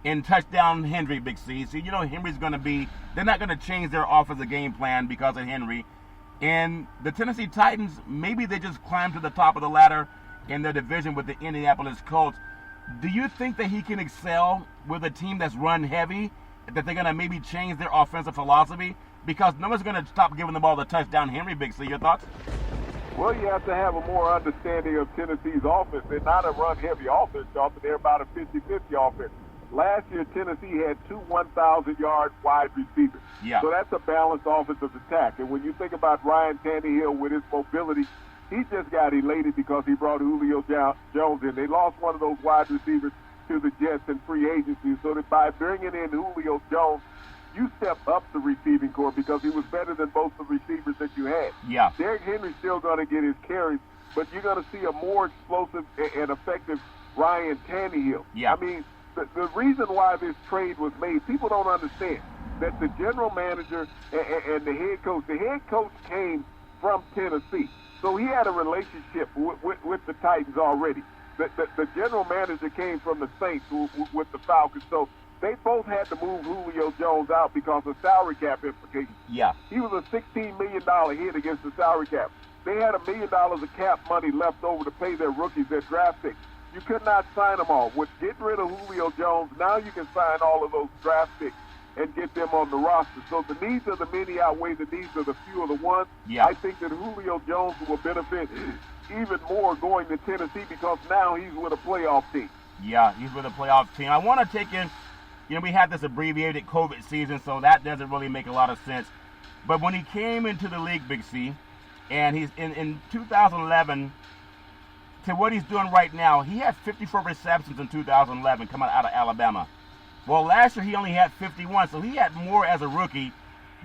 [SPEAKER 2] in touchdown Henry, Big C. So, Henry's going to be, they're not going to change their offensive game plan because of Henry. And the Tennessee Titans, maybe they just climb to the top of the ladder in their division with the Indianapolis Colts. Do you think that he can excel with a team that's run heavy, that they're going to maybe change their offensive philosophy? Because no one's going to stop giving the ball to touchdown Henry, Big C. Your thoughts?
[SPEAKER 3] Well, you have to have a more understanding of Tennessee's offense. They're not a run-heavy offense, Charlton. They're about a 50-50 offense. Last year, Tennessee had 2 1,000-yard wide receivers.
[SPEAKER 2] Yeah.
[SPEAKER 3] So that's a balanced offensive attack. And when you think about Ryan Tannehill with his mobility, he just got elated because he brought Julio Jones in. They lost one of those wide receivers to the Jets in free agency, so that by bringing in Julio Jones, you step up the receiving core because he was better than both the receivers that you had.
[SPEAKER 2] Yeah.
[SPEAKER 3] Derrick Henry's still going to get his carries, but you're going to see a more explosive and effective Ryan Tannehill.
[SPEAKER 2] Yeah.
[SPEAKER 3] I mean, the reason why this trade was made, people don't understand that the general manager and the head coach came from Tennessee. So he had a relationship with the Titans already. The general manager came from the Saints with the Falcons. So they both had to move Julio Jones out because of salary cap implications.
[SPEAKER 2] Yeah.
[SPEAKER 3] He was a $16 million hit against the salary cap. They had $1 million of cap money left over to pay their rookies, their draft picks. You could not sign them all. With getting rid of Julio Jones, now you can sign all of those draft picks and get them on the roster. So the needs of the many outweigh the needs of the few of the ones.
[SPEAKER 2] Yeah.
[SPEAKER 3] I think that Julio Jones will benefit even more going to Tennessee because now he's with a playoff team.
[SPEAKER 2] Yeah, he's with a playoff team. I want to take in, we had this abbreviated COVID season, so that doesn't really make a lot of sense. But when he came into the league, Big C, and he's in 2011, to what he's doing right now, he had 54 receptions in 2011 coming out of Alabama. Well, last year he only had 51, so he had more as a rookie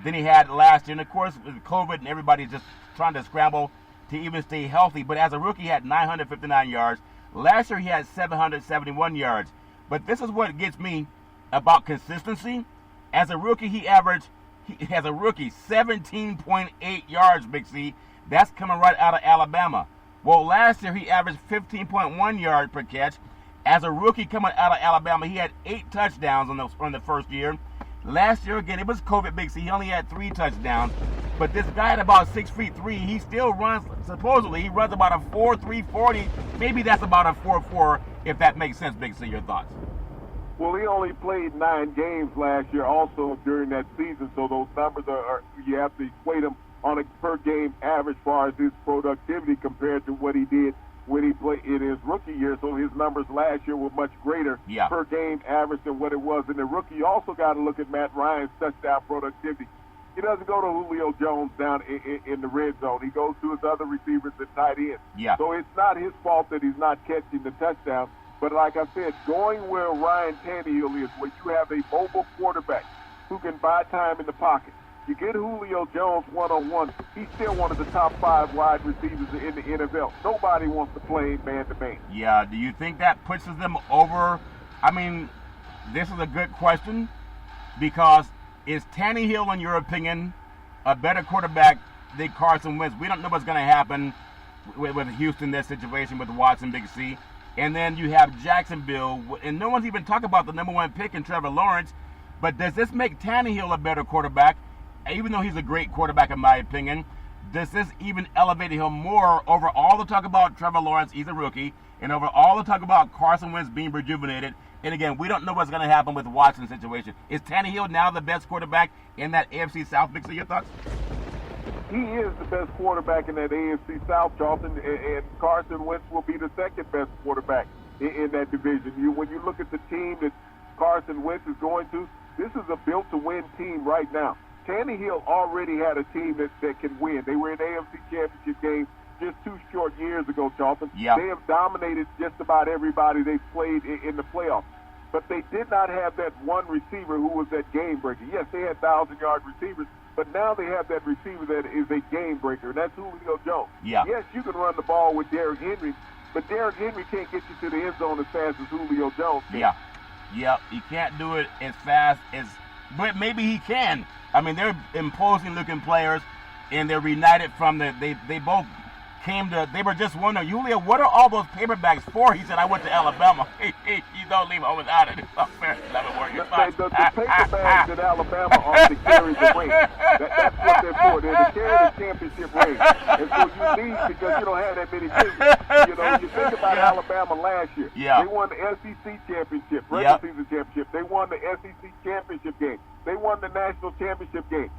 [SPEAKER 2] than he had last year. And of course, with COVID and everybody just trying to scramble to even stay healthy. But as a rookie, he had 959 yards. Last year he had 771 yards. But this is what gets me about consistency. As a rookie, he averaged, 17.8 yards, Big C. That's coming right out of Alabama. Well, last year he averaged 15.1 yards per catch. As a rookie coming out of Alabama, he had 8 touchdowns on the first year. Last year, again, it was COVID, Big C. He only had 3 touchdowns. But this guy at about 6'3", he still runs, supposedly, he runs about a 4.3 40. Maybe that's about a 4.4, if that makes sense, Big C. Your thoughts?
[SPEAKER 3] Well, he only played 9 games last year also during that season, so those numbers are you have to equate them on a per-game average as far as his productivity compared to what he did when he played in his rookie year. So his numbers last year were much greater per game average than what it was in the rookie. You also got to look at Matt Ryan's touchdown productivity. He doesn't go to Julio Jones down in the red zone. He goes to his other receivers at tight end.
[SPEAKER 2] Yeah.
[SPEAKER 3] So it's not his fault that he's not catching the touchdown. But like I said, going where Ryan Tannehill is, where you have a mobile quarterback who can buy time in the pocket. You get Julio Jones one-on-one, he's still one of the top 5 wide receivers in the NFL. Nobody wants to play man-to-man.
[SPEAKER 2] Yeah, do you think that pushes them over? I mean, this is a good question because is Tannehill, in your opinion, a better quarterback than Carson Wentz? We don't know what's going to happen with Houston, their situation with Watson, Big C. And then you have Jacksonville, and no one's even talking about the number 1 pick in Trevor Lawrence. But does this make Tannehill a better quarterback? Even though he's a great quarterback, in my opinion, does this even elevate him more over all the talk about Trevor Lawrence, he's a rookie, and over all the talk about Carson Wentz being rejuvenated? And again, we don't know what's going to happen with Watson's situation. Is Tannehill now the best quarterback in that AFC South? Big C, your thoughts?
[SPEAKER 3] He is the best quarterback in that AFC South, Charlton, and Carson Wentz will be the second best quarterback in that division. When you look at the team that Carson Wentz is going to, this is a built-to-win team right now. Tannehill already had a team that can win. They were in the AFC Championship game just 2 short years ago, Charlton.
[SPEAKER 2] Yeah.
[SPEAKER 3] They have dominated just about everybody they've played in the playoffs. But they did not have that one receiver who was that game breaker. Yes, they had 1,000-yard receivers, but now they have that receiver that is a game breaker, and that's Julio Jones.
[SPEAKER 2] Yeah.
[SPEAKER 3] Yes, you can run the ball with Derrick Henry, but Derrick Henry can't get you to the end zone as fast as Julio Jones can.
[SPEAKER 2] Yeah. Yep, he can't do it as fast as, but maybe he can. I mean, they're imposing-looking players, and they're reunited from they both came to, they were just wondering, Julio, what are all those paperbacks for? He said, I went to Alabama. You don't leave home without it. It's not fair.
[SPEAKER 3] The paper bags at Alabama are to carry the ring. That's what they're for. They're to carry the championship ring. And so you need, because you don't have that many things. You think about Alabama last year.
[SPEAKER 2] Yeah.
[SPEAKER 3] They won the SEC championship, regular season championship. They won the SEC championship game. They won the national championship game.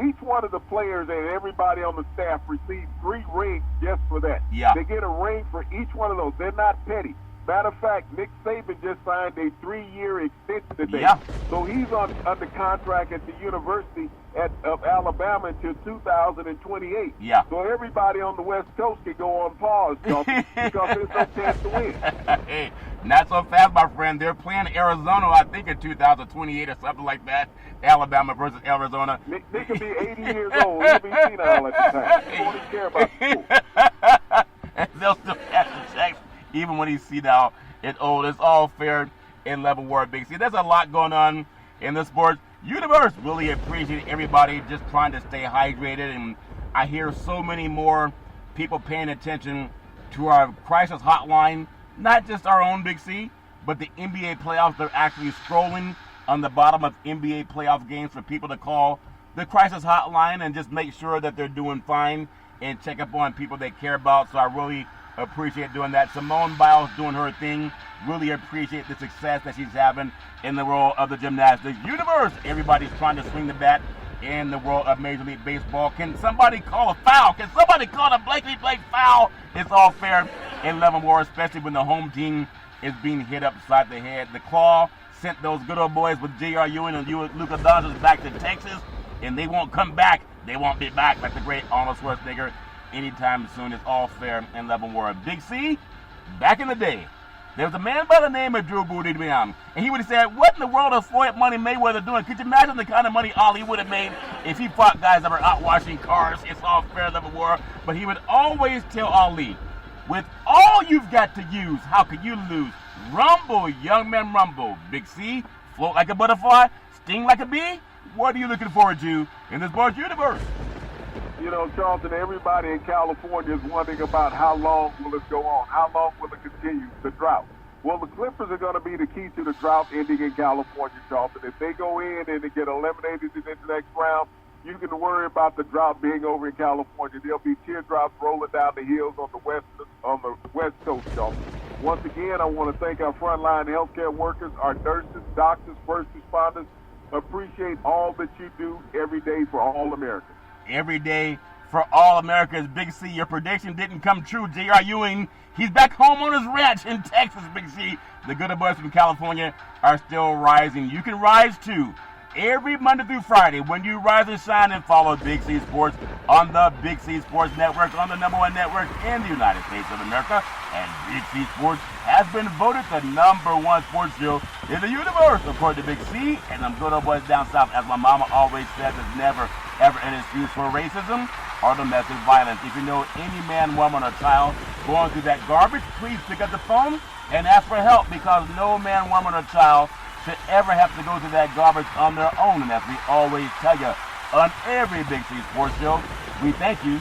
[SPEAKER 3] Each one of the players and everybody on the staff received 3 rings just for that.
[SPEAKER 2] Yeah.
[SPEAKER 3] They get a ring for each one of those. They're not petty. Matter of fact, Nick Saban just signed a 3-year extension today.
[SPEAKER 2] Yeah.
[SPEAKER 3] So he's under contract at the University of Alabama until 2028.
[SPEAKER 2] Yeah.
[SPEAKER 3] So everybody on the West Coast can go on pause, because there's no chance to win.
[SPEAKER 2] Hey, not so fast, my friend. They're playing Arizona, I think, in 2028 or something like that. Alabama versus Arizona.
[SPEAKER 3] Nick could be 80 years old. He'll be senile at the time. He won't even care about school.
[SPEAKER 2] They'll still have to check, even when he's senile and old. It's all fair in level war, Big C. There's a lot going on in the sports universe. Really appreciate everybody just trying to stay hydrated, and I hear so many more people paying attention to our crisis hotline, not just our own Big C, but the NBA playoffs. They're actually scrolling on the bottom of NBA playoff games for people to call the crisis hotline and just make sure that they're doing fine and check up on people they care about. So I really appreciate doing that. Simone Biles doing her thing. Really appreciate the success that she's having in the world of the gymnastics universe. Everybody's trying to swing the bat in the world of Major League Baseball. Can somebody call a foul? Can somebody call a Blakely Blake foul? It's all fair in level war, especially when the home team is being hit upside the head. The Claw sent those good old boys with J.R. Ewing and Luka Doncic back to Texas, and they won't come back. They won't be back like the great Arnold Schwarzenegger anytime soon. It's all fair in level war. Big C, back in the day, there was a man by the name of Drew Boudinot, and he would have said, what in the world is Floyd Money Mayweather doing? Could you imagine the kind of money Ali would have made if he fought guys that were out washing cars? It's all fair level war. But he would always tell Ali, with all you've got to use, how could you lose? Rumble, young man, rumble. Big C, float like a butterfly, sting like a bee. What are you looking forward to in this sports universe?
[SPEAKER 3] You know, Charlton, everybody in California is wondering about how long will this go on? How long will it continue, the drought? Well, the Clippers are going to be the key to the drought ending in California, Charlton. If they go in and they get eliminated in the next round, you can worry about the drought being over in California. There'll be teardrops rolling down the hills on the west coast, Charlton. Once again, I want to thank our frontline healthcare workers, our nurses, doctors, first responders. Appreciate all that you do every day for all Americans.
[SPEAKER 2] Every day for all Americans. Big C, your prediction didn't come true. J.R. Ewing, he's back home on his ranch in Texas, Big C. The good boys from California are still rising. You can rise too. Every Monday through Friday, when you rise and shine and follow Big C Sports on the Big C Sports Network, on the #1 network in the United States of America. And Big C Sports has been voted the #1 sports show in the universe, according to Big C. And them good old boys down south, as my mama always says, is never, ever an excuse for racism or domestic violence. If you know any man, woman, or child going through that garbage, please pick up the phone and ask for help, because no man, woman, or child should ever have to go through that garbage on their own. And as we always tell you on every Big C Sports show, we thank you,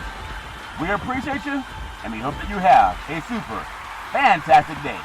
[SPEAKER 2] we appreciate you, and we hope that you have a super fantastic day.